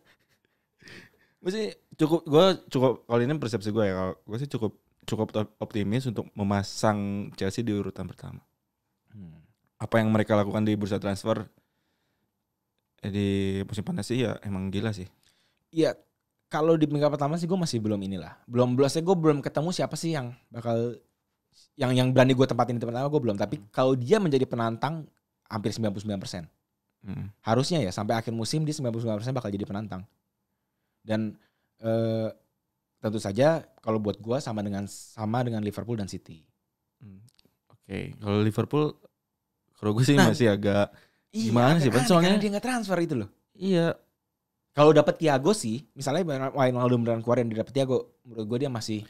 Gue cukup kalau ini persepsi gue ya. Gue sih cukup optimis untuk memasang Chelsea di urutan pertama. Apa yang mereka lakukan di bursa transfer di musim panas sih ya emang gila sih. Iya, kalau di peringkat pertama sih gue masih belum inilah. Gue belum ketemu siapa sih yang bakal yang berani gue tempatin di pertama, gue belum. Tapi kalau dia menjadi penantang hampir 99%. Harusnya ya sampai akhir musim dia 99% bakal jadi penantang. Dan tentu saja kalau buat gue sama dengan Liverpool dan City. Oke. Kalau Liverpool kalau gue sih masih agak gimana sih, soalnya dia nggak transfer itu loh. Iya. Kalau dapat Thiago sih, misalnya Wijnaldum dan keluar yang dapat Thiago, menurut gue dia masih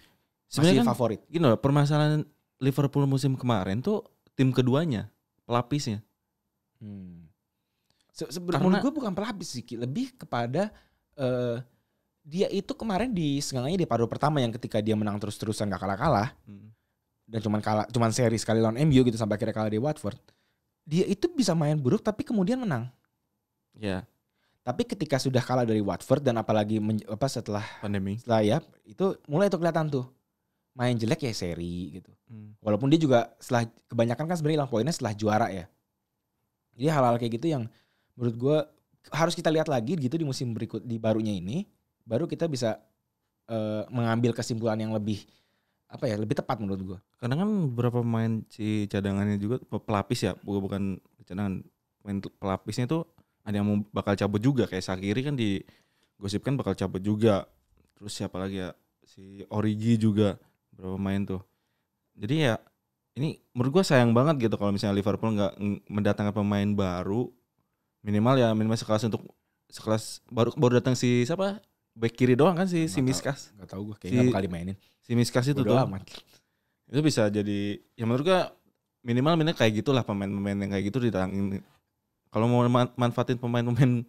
kan favorit. Gini loh, permasalahan Liverpool musim kemarin tuh tim keduanya, pelapisnya. Menurut gue bukan pelapis sih, lebih kepada dia itu kemarin seenggaknya di paruh pertama yang ketika dia menang terus-terusan gak kalah-kalah. Dan cuman seri sekali lawan MU gitu sampai akhirnya kalah di Watford. Dia itu bisa main buruk tapi kemudian menang. Ya. Tapi ketika sudah kalah dari Watford dan apalagi setelah pandemi, ya itu mulai tuh kelihatan tuh main jelek ya seri gitu. Walaupun dia juga setelah kebanyakan kan sebenarnya hilang poinnya setelah juara ya. Jadi hal-hal kayak gitu yang menurut gue harus kita lihat lagi gitu di musim berikut di barunya ini, baru kita bisa mengambil kesimpulan yang lebih tepat menurut gue. Karena kan beberapa pemain si cadangannya juga pelapis ya, bukan cadangan, pemain pelapisnya tuh ada yang mau bakal cabut juga, kayak Shaqiri kan digosipkan bakal cabut juga. Terus siapa lagi ya, si Origi juga, beberapa pemain tuh. Jadi ya ini menurut gue sayang banget gitu kalau misalnya Liverpool nggak mendatangkan pemain baru, minimal sekelas baru datang si siapa, back kiri doang kan si Miskas. Gak tau gue kayaknya bakal dimainin. Si Miskas itu tuh itu bisa jadi ya menurut gue minimal kayak gitulah, pemain-pemain yang kayak gitu ditangin. Kalau mau manfaatin pemain-pemain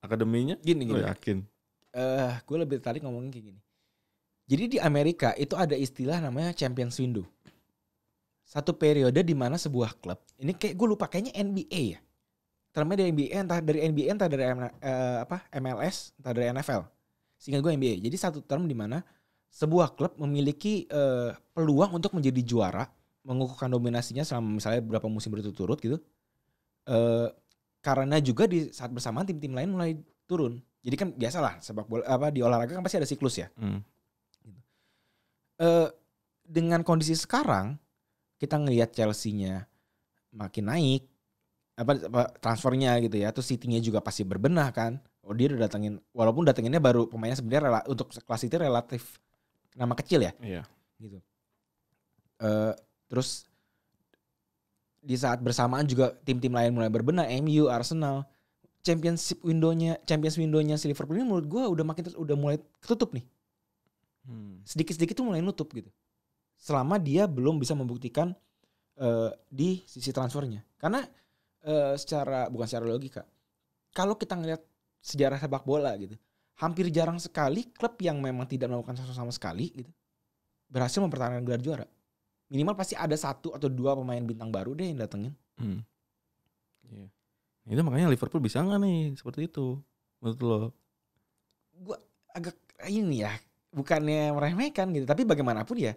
akademinya gini. Yakin. Gue lebih tertarik ngomongin kayak gini. Jadi di Amerika itu ada istilah namanya Champions Window. Satu periode di mana sebuah klub, ini kayak gue lupa kayaknya NBA ya. Termnya dari NBA, entah dari NBA, entah dari MLS, entah dari NFL. Seingat gue NBA. Jadi satu term di mana sebuah klub memiliki peluang untuk menjadi juara, mengukuhkan dominasinya selama misalnya beberapa musim berturut-turut gitu. Karena juga di saat bersamaan tim-tim lain mulai turun. Jadi kan biasalah sepak bola di olahraga kan pasti ada siklus ya. Dengan kondisi sekarang kita ngelihat Chelsea-nya makin naik, transfernya gitu ya, terus City-nya juga pasti berbenah kan. Dia udah datengin, walaupun datenginnya baru pemainnya sebenarnya untuk kelas itu relatif nama kecil ya. Iya. Gitu. Terus di saat bersamaan juga tim-tim lain mulai berbenah, MU, Arsenal, Champions window-nya si Liverpool ini menurut gue udah mulai ketutup nih. Sedikit-sedikit tuh mulai nutup gitu. Selama dia belum bisa membuktikan di sisi transfernya. Karena bukan secara logika. Kalau kita ngelihat sejarah sepak bola gitu, hampir jarang sekali klub yang memang tidak melakukan sesuatu sama sekali gitu berhasil mempertahankan gelar juara. Minimal pasti ada 1 atau 2 pemain bintang baru deh yang datengin. Yeah. Itu makanya Liverpool bisa nggak nih seperti itu menurut lo? Gue agak ini ya, bukannya meremehkan gitu, tapi bagaimanapun ya,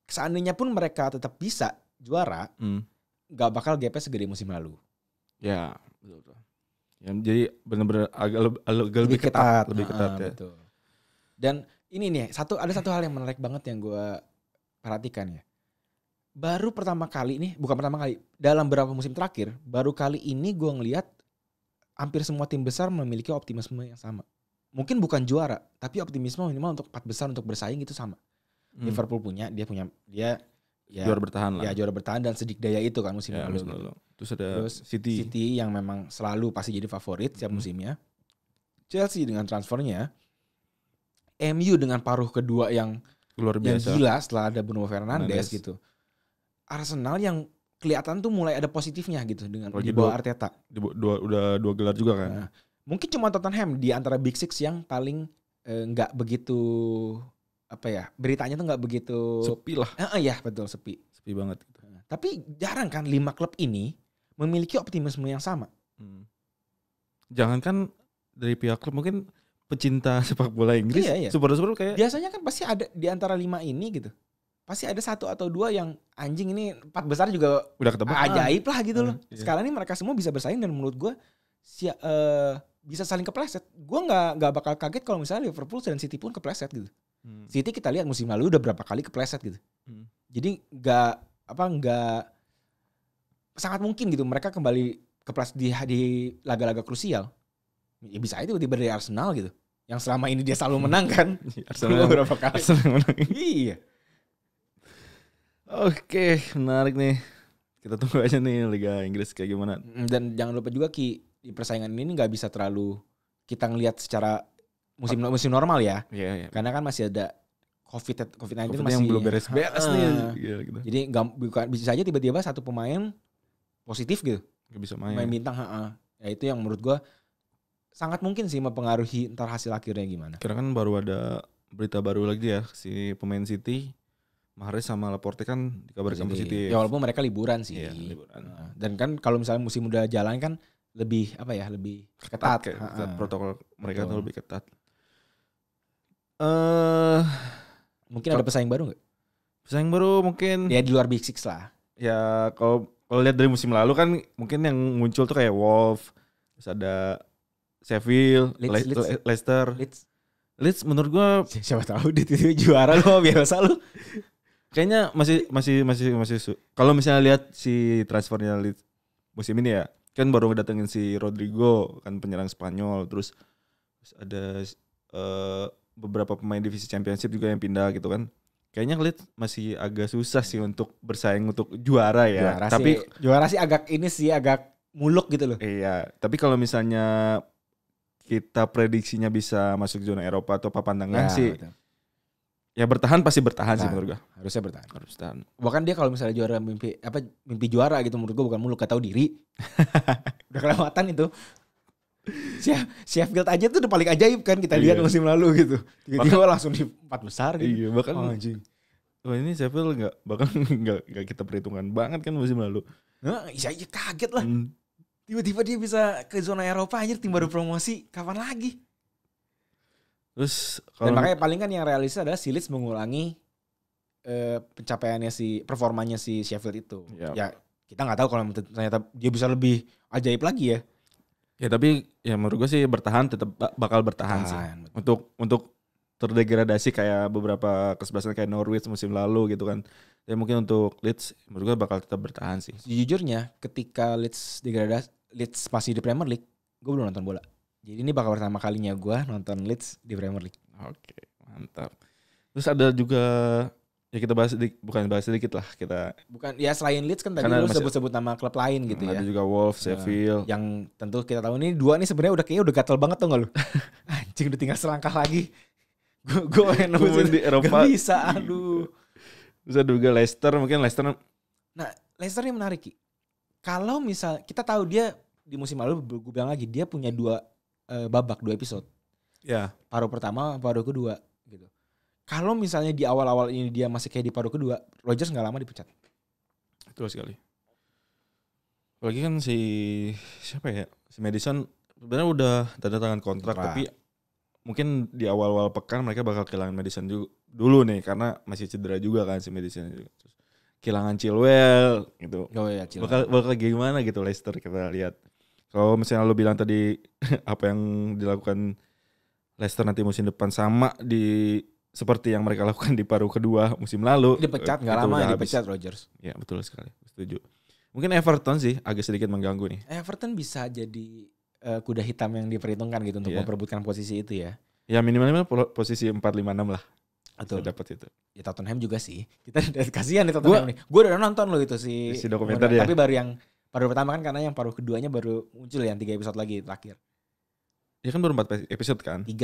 seandainya pun mereka tetap bisa juara, nggak bakal GP segede musim lalu. Ya, betul. Ya, jadi benar-benar agak lebih ketat ya. Betul. Dan ini nih, ada satu hal yang menarik banget yang gue perhatikan ya. Bukan pertama kali, dalam beberapa musim terakhir, baru kali ini gue ngelihat hampir semua tim besar memiliki optimisme yang sama. Mungkin bukan juara, tapi optimisme minimal untuk 4 besar untuk bersaing itu sama. Liverpool dia juara bertahan lah. Ya juara bertahan dan sedik daya itu kan musim lalu. Terus ada City yang memang selalu pasti jadi favorit setiap musimnya. Chelsea dengan transfernya. MU dengan paruh kedua yang luar biasa. Yang gila setelah ada Bruno Fernandes gitu. Arsenal yang kelihatan tuh mulai ada positifnya gitu dengan di bawah Arteta. Udah 2 gelar juga kan. Nah, mungkin cuma Tottenham di antara Big Six yang paling nggak begitu beritanya tuh nggak begitu sepi lah. Iya betul sepi banget gitu. Tapi jarang kan 5 klub ini memiliki optimisme yang sama. Jangankan dari pihak klub, mungkin pecinta sepak bola Inggris, super-super kayak biasanya kan pasti ada di antara 5 ini gitu. Pasti ada 1 atau 2 yang anjing ini 4 besar juga udah ketebak ajaib lah gitu loh. Sekarang ini mereka semua bisa bersaing dan menurut gue bisa saling kepleset. Gue nggak bakal kaget kalau misalnya Liverpool dan City pun kepleset gitu. City kita lihat musim lalu udah berapa kali kepleset gitu. Jadi nggak sangat mungkin gitu mereka kembali kepleset di laga-laga krusial. Ya bisa aja tiba-tiba dari Arsenal gitu. Yang selama ini dia selalu menang kan. Arsenal berapa kali. Arsenal menang. Iya. Oke, menarik nih. Kita tunggu aja nih Liga Inggris kayak gimana. Dan jangan lupa juga Ki, di persaingan ini nggak bisa terlalu kita ngelihat secara musim normal ya. Iya. Karena kan masih ada COVID-19 masih yang belum beres-beres nih. Gitu. Jadi bukan bisa aja tiba-tiba satu pemain positif gitu. Gak bisa main. Pemain bintang, ya itu yang menurut gua sangat mungkin sih mempengaruhi ntar hasil akhirnya gimana. Karena kan baru ada berita baru lagi ya, si pemain City Mahrez sama Laporte kan dikabarkan positif. Ya walaupun mereka liburan sih. Iya, liburan. Dan kan kalau misalnya musim udah jalan kan lebih lebih ketat. Protokol mereka tuh lebih ketat. Mungkin ada pesaing baru nggak? Pesaing baru mungkin. Ya di luar Big Six lah. Ya kalau lihat dari musim lalu kan mungkin yang muncul tuh kayak Wolves, terus ada Sheffield, Leicester. Leeds menurut gua siapa tahu dia tiba-tiba juara lo biasa lu. Kayaknya masih kalau misalnya lihat si transfernya Leeds musim ini ya, kan baru ngedatengin si Rodrigo kan penyerang Spanyol, terus ada beberapa pemain divisi Championship juga yang pindah gitu kan. Kayaknya Leeds masih agak susah sih untuk bersaing untuk juara ya. Juara sih agak muluk gitu loh. Iya, tapi kalau misalnya kita prediksinya bisa masuk zona Eropa atau papan tengah sih. Betul. Ya bertahan pasti bertahan sih menurut gua. Harusnya bertahan. Bahkan dia kalau misalnya juara mimpi juara gitu menurut gua bukan muluk, gak tahu diri. Udah kelewatan itu. Sheffield aja tuh udah paling ajaib kan kita lihat musim lalu gitu. Tiba-tiba langsung di 4 besar gitu. Iya, bahkan wah ini Sheffield enggak kita perhitungan banget kan musim lalu. Nah, iya kaget lah. Tiba-tiba dia bisa ke zona Eropa anjir, tim baru promosi, kapan lagi? Terus dan makanya paling kan yang realistis adalah si Leeds mengulangi pencapaiannya performanya si Sheffield itu. Ya kita nggak tahu kalau ternyata dia bisa lebih ajaib lagi ya. Ya tapi ya menurut gue sih bertahan tetap bakal bertahan sih. Untuk terdegradasi kayak beberapa kesebelasan kayak Norwich musim lalu gitu kan. Ya mungkin untuk Leeds menurut gue bakal tetap bertahan sih. Jujurnya ketika Leeds masih di Premier League, gue belum nonton bola. Jadi ini bakal pertama kalinya gue nonton Leeds di Premier League. Oke, mantap. Terus ada juga ya kita bahas sedikit lah kita. Bukan ya selain Leeds kan tadi lu sebut nama klub lain gitu ya. Ada juga Wolves, Sheffield. Yang tentu kita tahu ini 2 nih sebenarnya udah gatel banget tuh nggak lu? Anjing udah tinggal selangkah lagi. Gue main di Eropa. Gak bisa, aduh. Terus ada juga Leicester, mungkin Leicester. Nah, Leicester ini menarik, Ki. Kalau misal kita tahu dia di musim lalu gue bilang lagi dia punya 2 episode. Ya. Paruh pertama, paruh kedua gitu. Kalau misalnya di awal-awal ini dia masih kayak di paruh kedua, Rodgers nggak lama dipecat. Betul sekali. Apalagi kan si Maddison sebenarnya udah tanda tangan kontrak, tapi mungkin di awal-awal pekan mereka bakal kehilangan Maddison dulu nih karena masih cedera juga kan si Maddison. Terus kehilangan Chilwell gitu. Oh iya, Chilwell. Bakal gimana gitu Leicester kita lihat. Kalau misalnya lo bilang tadi apa yang dilakukan Leicester nanti musim depan sama seperti yang mereka lakukan di paruh kedua musim lalu. Dipecat nggak lama dipecat Rodgers. Ya betul sekali, setuju. Mungkin Everton sih agak sedikit mengganggu nih. Everton bisa jadi kuda hitam yang diperhitungkan gitu untuk memperebutkan posisi itu ya. Ya minimal posisi 4-5-6 lah. Betul. Dapat itu. Ya Tottenham juga sih. Kita kasihan nih Tottenham nih. Gue udah nonton loh itu si dokumenter ya. Tapi baru pertama kan, karena yang paruh keduanya baru muncul yang 3 episode lagi terakhir. Ya kan baru 4 episode kan? 3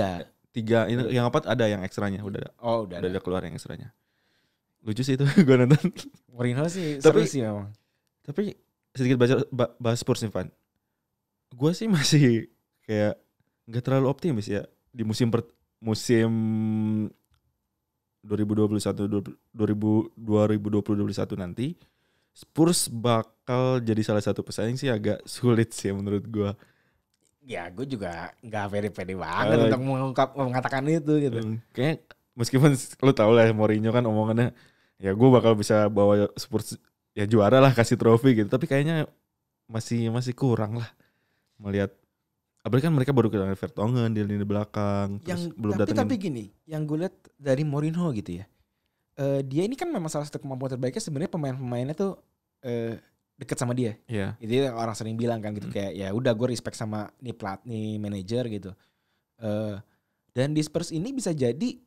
ini yang 4 ada yang ekstranya udah. Udah ada keluar yang ekstranya. Lucu sih itu gue nonton. Mourinho sih seru sih memang. Tapi sedikit bahas Spurs nih, Van. Gue sih masih kayak nggak terlalu optimis ya di musim 2021 nanti Spurs bakal jadi salah satu pesaing sih agak sulit sih menurut gue. Ya gue juga nggak pede banget untuk mengatakan itu gitu. Kayak meskipun lu tau lah Mourinho kan omongannya ya gue bakal bisa bawa Spurs ya juara lah, kasih trofi gitu. Tapi kayaknya masih kurang lah melihat. Apalagi kan mereka baru kedatangan Vertonghen di lini belakang. Tapi gini, yang gue lihat dari Mourinho gitu ya. Dia ini kan memang salah satu kemampuan terbaiknya sebenarnya pemain-pemainnya tuh deket sama dia. Iya. Jadi orang sering bilang kan gitu kayak ya udah gue respect sama nih manajer gitu. Dan di Spurs ini bisa jadi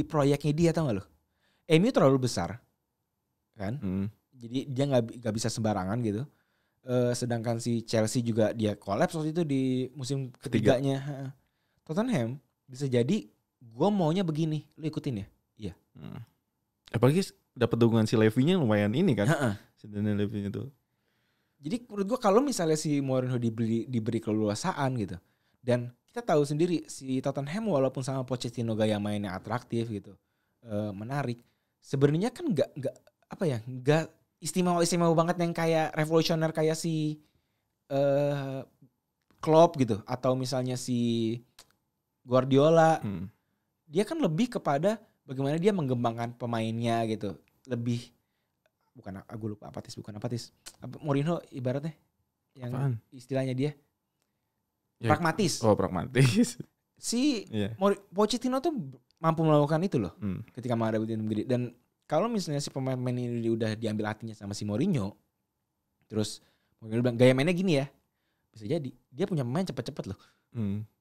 proyeknya dia, tau gak lo? MU terlalu besar kan. Jadi dia nggak bisa sembarangan gitu. Sedangkan si Chelsea juga dia collapse waktu itu di musim ketiganya. Tottenham bisa jadi gue maunya begini, lu ikutin ya? Iya. Apalagi dapat dukungan si Levy-nya lumayan ini kan. Si Daniel Levy itu. Jadi menurut gue kalau misalnya si Mourinho diberi keleluasaan gitu, dan kita tahu sendiri si Tottenham walaupun sama Pochettino gaya mainnya atraktif gitu, menarik, sebenarnya kan nggak istimewa banget yang kayak revolusioner kayak si Klopp gitu, atau misalnya si Guardiola. Dia kan lebih kepada bagaimana dia mengembangkan pemainnya gitu. Lebih bukan apatis. Mourinho ibaratnya yang apaan? Istilahnya dia pragmatis. Pragmatis. Si Pochettino tuh mampu melakukan itu loh. Ketika menghadapi tim gede. Dan kalau misalnya si pemain-pemain ini udah diambil hatinya sama si Mourinho, terus Mourinho bilang gaya mainnya gini ya, bisa jadi dia punya pemain cepet-cepet loh.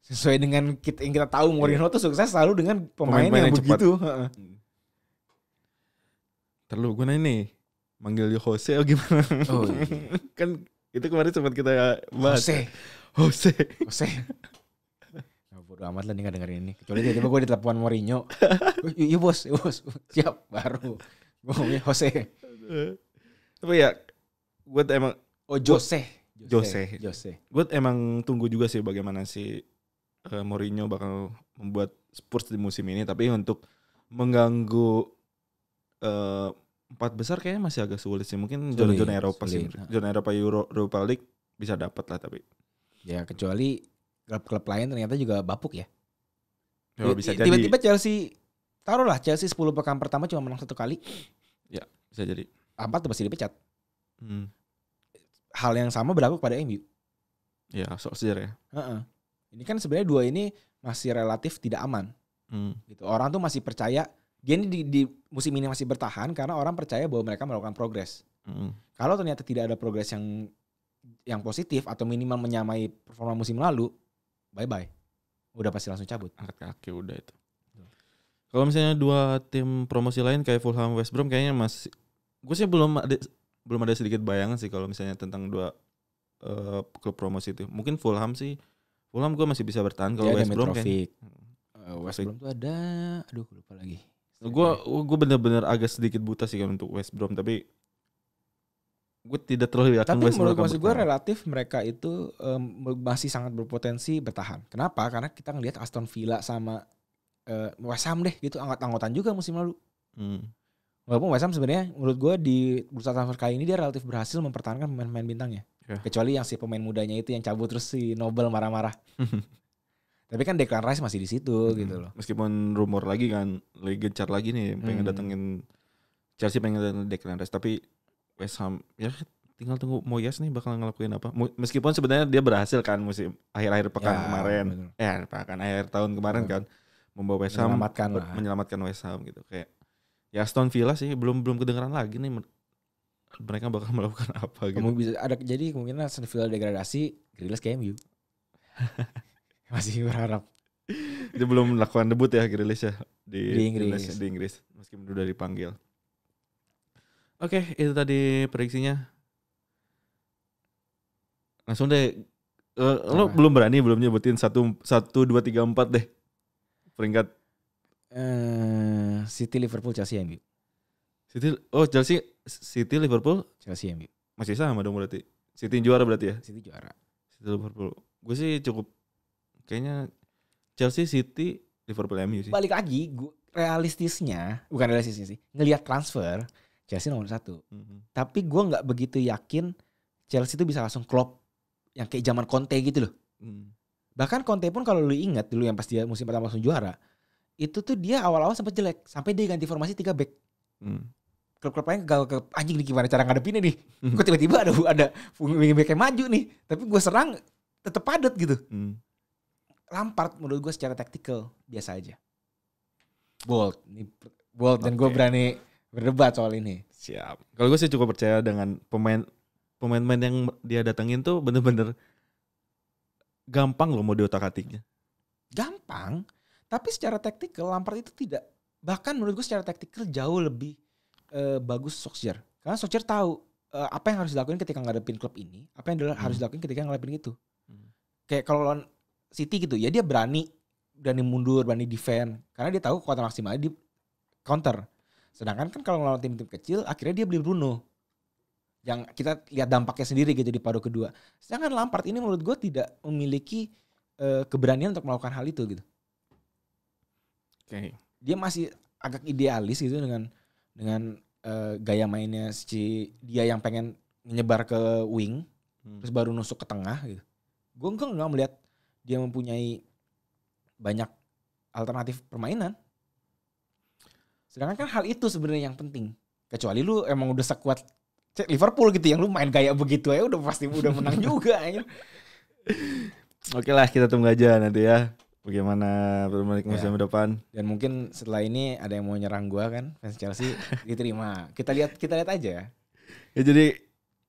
Sesuai dengan yang kita tahu Mourinho tuh sukses selalu dengan pemain yang begitu. Terlalu gue nanya nih, manggil Jose atau gimana? Kan itu kemarin sempat kita bahas. Jose. Bodo amat lah nih gak dengerin ini. Kecuali tiba-tiba gue ditelepon Mourinho. Iya bos. Siap, baru. Gue ngomongnya Jose. Tapi ya, gue emang... Jose. Gue emang tunggu juga sih bagaimana si Mourinho bakal membuat Spurs di musim ini. Tapi untuk mengganggu 4 besar kayaknya masih agak sulit sih. Mungkin zona Eropa sih. Zona Eropa Europa League bisa dapat lah tapi. Ya kecuali klub-klub lain ternyata juga bapuk ya. Bisa tiba-tiba Chelsea, taruhlah Chelsea 10 pekan pertama cuma menang 1 kali. Ya bisa jadi. Lampard tuh pasti dipecat. Hal yang sama berlaku pada MU. Ya Solskjaer ya. Ini kan sebenarnya 2 ini masih relatif tidak aman. Gitu. Orang tuh masih percaya dia ini di musim ini masih bertahan karena orang percaya bahwa mereka melakukan progres. Kalau ternyata tidak ada progres yang positif atau minimal menyamai performa musim lalu, bye-bye. Udah pasti langsung cabut. Angkat kaki udah itu. Kalau misalnya 2 tim promosi lain kayak Fulham, West Brom kayaknya masih, gue sih belum ada sedikit bayangan sih kalau misalnya tentang 2 klub promosi itu. Mungkin Fulham gue masih bisa bertahan. Kalau West Brom kayak West Brom tuh ada, gue lupa lagi. Gue bener-bener agak sedikit buta sih kan untuk West Brom, tapi gue tidak terlalu yakin. Tapi menurut maksud gue relatif mereka itu masih sangat berpotensi bertahan. Kenapa? Karena kita ngelihat Aston Villa sama West Ham deh gitu, anggot-anggotan juga musim lalu. Walaupun West Ham sebenarnya menurut gue di bursa transfer kali ini dia relatif berhasil mempertahankan pemain-pemain bintangnya. Kecuali yang si pemain mudanya itu yang cabut terus si Noble marah-marah. Tapi kan Declan Rice masih di situ gitu loh. Meskipun rumor lagi kan lagi gencar lagi nih pengen datengin Chelsea, pengen datengin Declan Rice, tapi West Ham ya tinggal tunggu Moyes nih bakal ngelakuin apa. Meskipun sebenarnya dia berhasil kan musim akhir-akhir pekan kemarin. Pekan akhir tahun kemarin kan membawa West Ham menyelamatkan West Ham gitu. Kayak ya Aston Villa sih belum kedengeran lagi nih mereka bakal melakukan apa gitu. Jadi kemungkinan Aston Villa degradasi, Grealish ke MU. Masih berharap. Dia belum melakukan debut ya Grealish ya. di Inggris meskipun udah dipanggil. Oke, itu tadi prediksinya. Langsung deh. Lo belum nyebutin 1 2 3 4 deh. Peringkat City, Liverpool, Chelsea, MU. Chelsea, City, Liverpool, Chelsea, MU. Masih sama dong berarti. City juara berarti ya? City juara. City, Liverpool. Gue sih cukup kayaknya Chelsea, City, Liverpool, MU sih. Balik lagi, bukan realistisnya sih. Ngelihat transfer, Chelsea nomor 1. Tapi gue nggak begitu yakin Chelsea itu bisa langsung klop yang kayak zaman Conte gitu loh. Bahkan Conte pun kalau lu ingat dulu yang pas dia musim pertama langsung juara, itu tuh dia awal-awal sempat jelek sampai dia ganti formasi 3 back. Klub-klub lain gagal anjing nih gimana cara ngadepinnya nih. Kok tiba-tiba ada wing back yang maju nih, tapi gue serang tetap padat gitu. Lampard menurut gue secara taktikal biasa aja. Bold dan gue berani berdebat soal ini. Siap. Kalau gue sih cukup percaya dengan pemain yang dia datengin tuh bener-bener gampang loh mau diotak-atiknya. Gampang, tapi secara taktikal Lampard itu tidak. Bahkan menurut gue secara taktikal jauh lebih bagus Solskjaer. Karena Solskjaer tahu apa yang harus dilakuin ketika ngadepin klub ini, apa yang harus dilakuin ketika ngadepin itu. Kayak kalau lawan City gitu, ya dia berani mundur, berani defend. Karena dia tahu kekuatan maksimalnya di counter. Sedangkan kan kalau lawan tim-tim kecil, akhirnya dia beli Bruno. Yang kita lihat dampaknya sendiri gitu di paruh kedua. Sedangkan Lampard ini menurut gue tidak memiliki keberanian untuk melakukan hal itu gitu. Okay. Dia masih agak idealis gitu dengan gaya mainnya dia yang pengen menyebar ke wing, terus baru nusuk ke tengah gitu. Gue nggak melihat dia mempunyai banyak alternatif permainan. Sedangkan kan hal itu sebenarnya yang penting. Kecuali lu emang udah sekuat Liverpool gitu yang lu main kayak begitu ya udah pasti udah menang juga ya. Oke lah, kita tunggu aja nanti ya bagaimana Premier League musim depan. Dan mungkin setelah ini ada yang mau nyerang gua kan, fans Chelsea diterima. Kita lihat aja. Ya jadi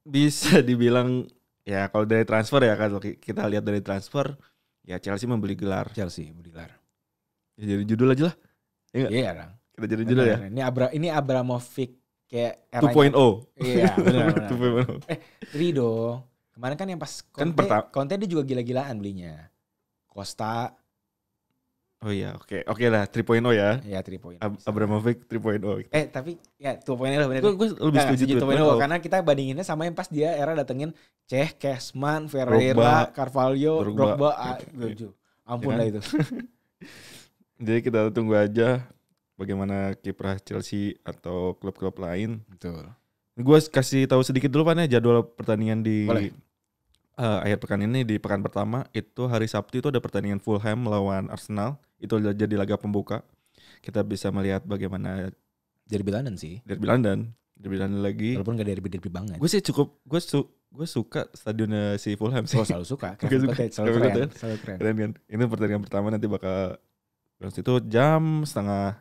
bisa dibilang ya kalau dari transfer ya kan kita lihat dari transfer ya Chelsea membeli gelar. Ya jadi judul aja lah. Iya kan. Kita jadi judul ya. Ini Abramovich kayak 2.0. Iya, benar. 2.0. 3 dong. Kemarin kan yang pas Conte dia juga gila-gilaan belinya. Costa. Oh iya, oke lah 3.0 ya. Iya, 3.0. Abramovich 3.0. Tapi ya 2.0 lah benar. Gue lebih setuju 2.0 karena kita bandinginnya sama yang pas dia era datengin Cech, Kesman, Ferreira, Carvalho, Drogba. Ampun lah itu. Jadi kita tunggu aja bagaimana kiprah Chelsea atau klub-klub lain. Betul. Gue kasih tahu sedikit dulu Pan ya jadwal pertandingan di akhir pekan ini. Di pekan pertama itu hari Sabtu itu ada pertandingan Fulham melawan Arsenal. Itu jadi laga pembuka. Kita bisa melihat bagaimana derby London sih. Derby London lagi. Walaupun gak derby banget. Gue sih gue suka stadionnya si Fulham sih. Oh selalu suka. Selalu keren kan. Ini pertandingan pertama nanti bakal itu jam 6:30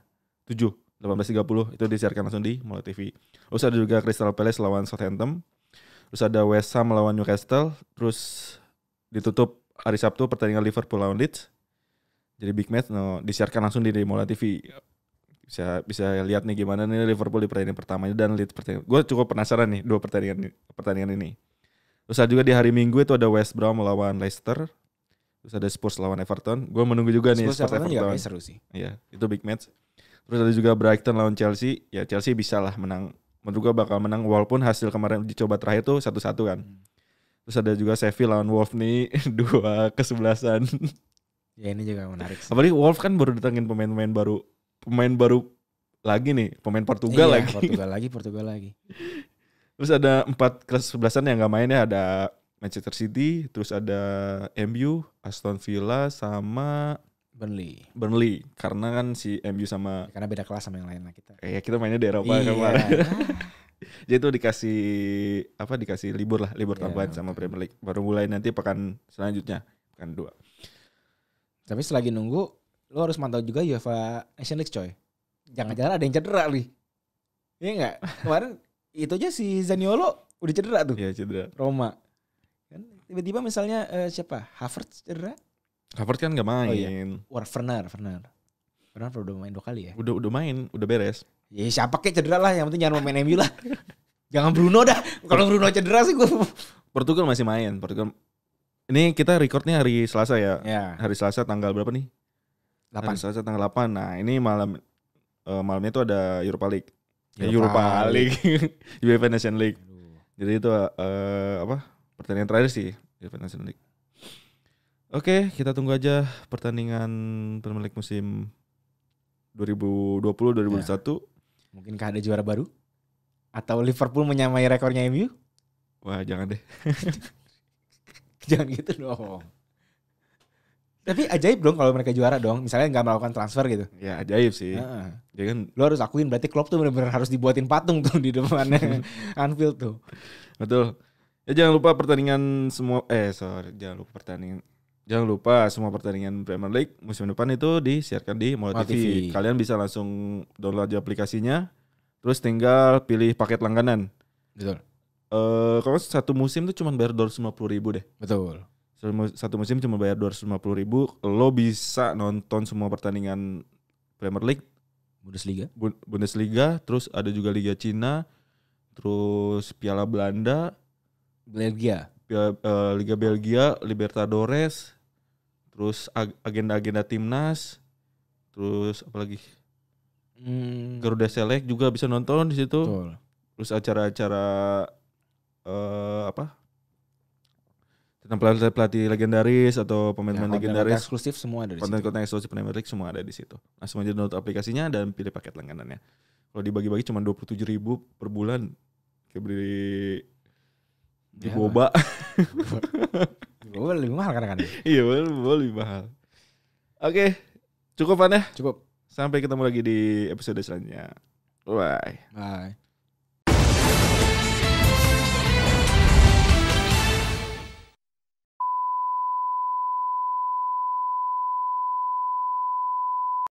18.30 itu disiarkan langsung di Mola TV. Terus ada juga Crystal Palace lawan Southampton. Terus ada West Ham lawan Newcastle. Terus ditutup hari Sabtu pertandingan Liverpool lawan Leeds. Jadi big match disiarkan langsung di Mola TV. Bisa lihat nih gimana nih Liverpool di pertandingan pertamanya dan Leeds pertandingan. Gue cukup penasaran nih dua pertandingan ini. Terus ada juga di hari Minggu itu ada West Brom melawan Leicester. Terus ada Spurs lawan Everton. Gue menunggu juga nih Spurs Everton. Ya, seru sih. Iya, itu big match. Terus ada juga Brighton lawan Chelsea. Ya Chelsea bisa lah menang. Menurut gue bakal menang walaupun hasil kemarin dicoba terakhir tuh 1-1 kan. Terus ada juga Sheffield lawan Wolves nih 2-11. Ya ini juga menarik sih. Apalagi Wolves kan baru datangin pemain baru lagi nih, pemain Portugal lagi. Portugal lagi. Terus ada 4 ke-11an yang gak main ya. Ada Manchester City, terus ada MU, Aston Villa sama Burnley. Karena kan si MU karena beda kelas sama yang lain lah kita. Kita mainnya di Eropa kemarin. Jadi itu dikasih libur tambahan sama Premier League. Baru mulai nanti pekan selanjutnya, pekan 2. Tapi selagi nunggu, lo harus mantau juga UEFA Nations League coy. Jangan-jangan ada yang cedera nih. Iya enggak? Kemarin itu aja si Zaniolo udah cedera tuh. Iya cedera. Roma. Kan tiba-tiba misalnya siapa? Havertz cedera? Havertz kan gak main. Oh, iya. Werner Fernando udah main 2 kali ya? Udah main, udah beres. Ya siapa kek cedera lah, yang penting jangan main MU lah. Jangan Bruno dah. Kalau Bruno cedera sih gue. Portugal masih main. Portugal. Ini kita recordnya hari Selasa ya. Hari Selasa tanggal berapa nih? 8. Hari Selasa tanggal 8. Nah ini malamnya itu ada Europa League. Europa League. UEFA Nation League. Jadi itu pertandingan terakhir sih UEFA Nation League. Oke, kita tunggu aja pertandingan Premier League musim 2020-2021. Mungkinkah ada juara baru? Atau Liverpool menyamai rekornya MU? Wah, jangan deh. Jangan gitu dong. Tapi ajaib dong kalau mereka juara dong. Misalnya gak melakukan transfer gitu. Ya ajaib sih. Jangan, lu harus akuin berarti Klopp tuh benar-benar harus dibuatin patung tuh di depannya Anfield tuh. Betul. Ya jangan lupa Jangan lupa semua pertandingan Premier League musim depan itu disiarkan di Mola TV. Kalian bisa langsung download aja aplikasinya. Terus tinggal pilih paket langganan. Betul. Kalau satu musim tuh cuma bayar 250.000 deh. Betul. Satu musim cuma bayar 250.000. Lo bisa nonton semua pertandingan Premier League, Bundesliga, terus ada juga Liga Cina, terus Piala Belanda, Liga Belgia, Libertadores, terus agenda-agenda timnas, terus apalagi Garuda Select juga bisa nonton di situ. Betul. Terus acara-acara tentang pelatih legendaris atau pemain-pemain legendaris eksklusif semua ada di situ. Konten-konten eksklusif Premier League semua ada di situ. Langsung aja download aplikasinya dan pilih paket langganannya. Kalau dibagi-bagi cuma 27.000 per bulan. Kayak beli boba. Boba lebih mahal kan? Iya, boba lebih mahal. Oke, cukup Van ya? Cukup. Sampai ketemu lagi di episode selanjutnya. Bye. Bye.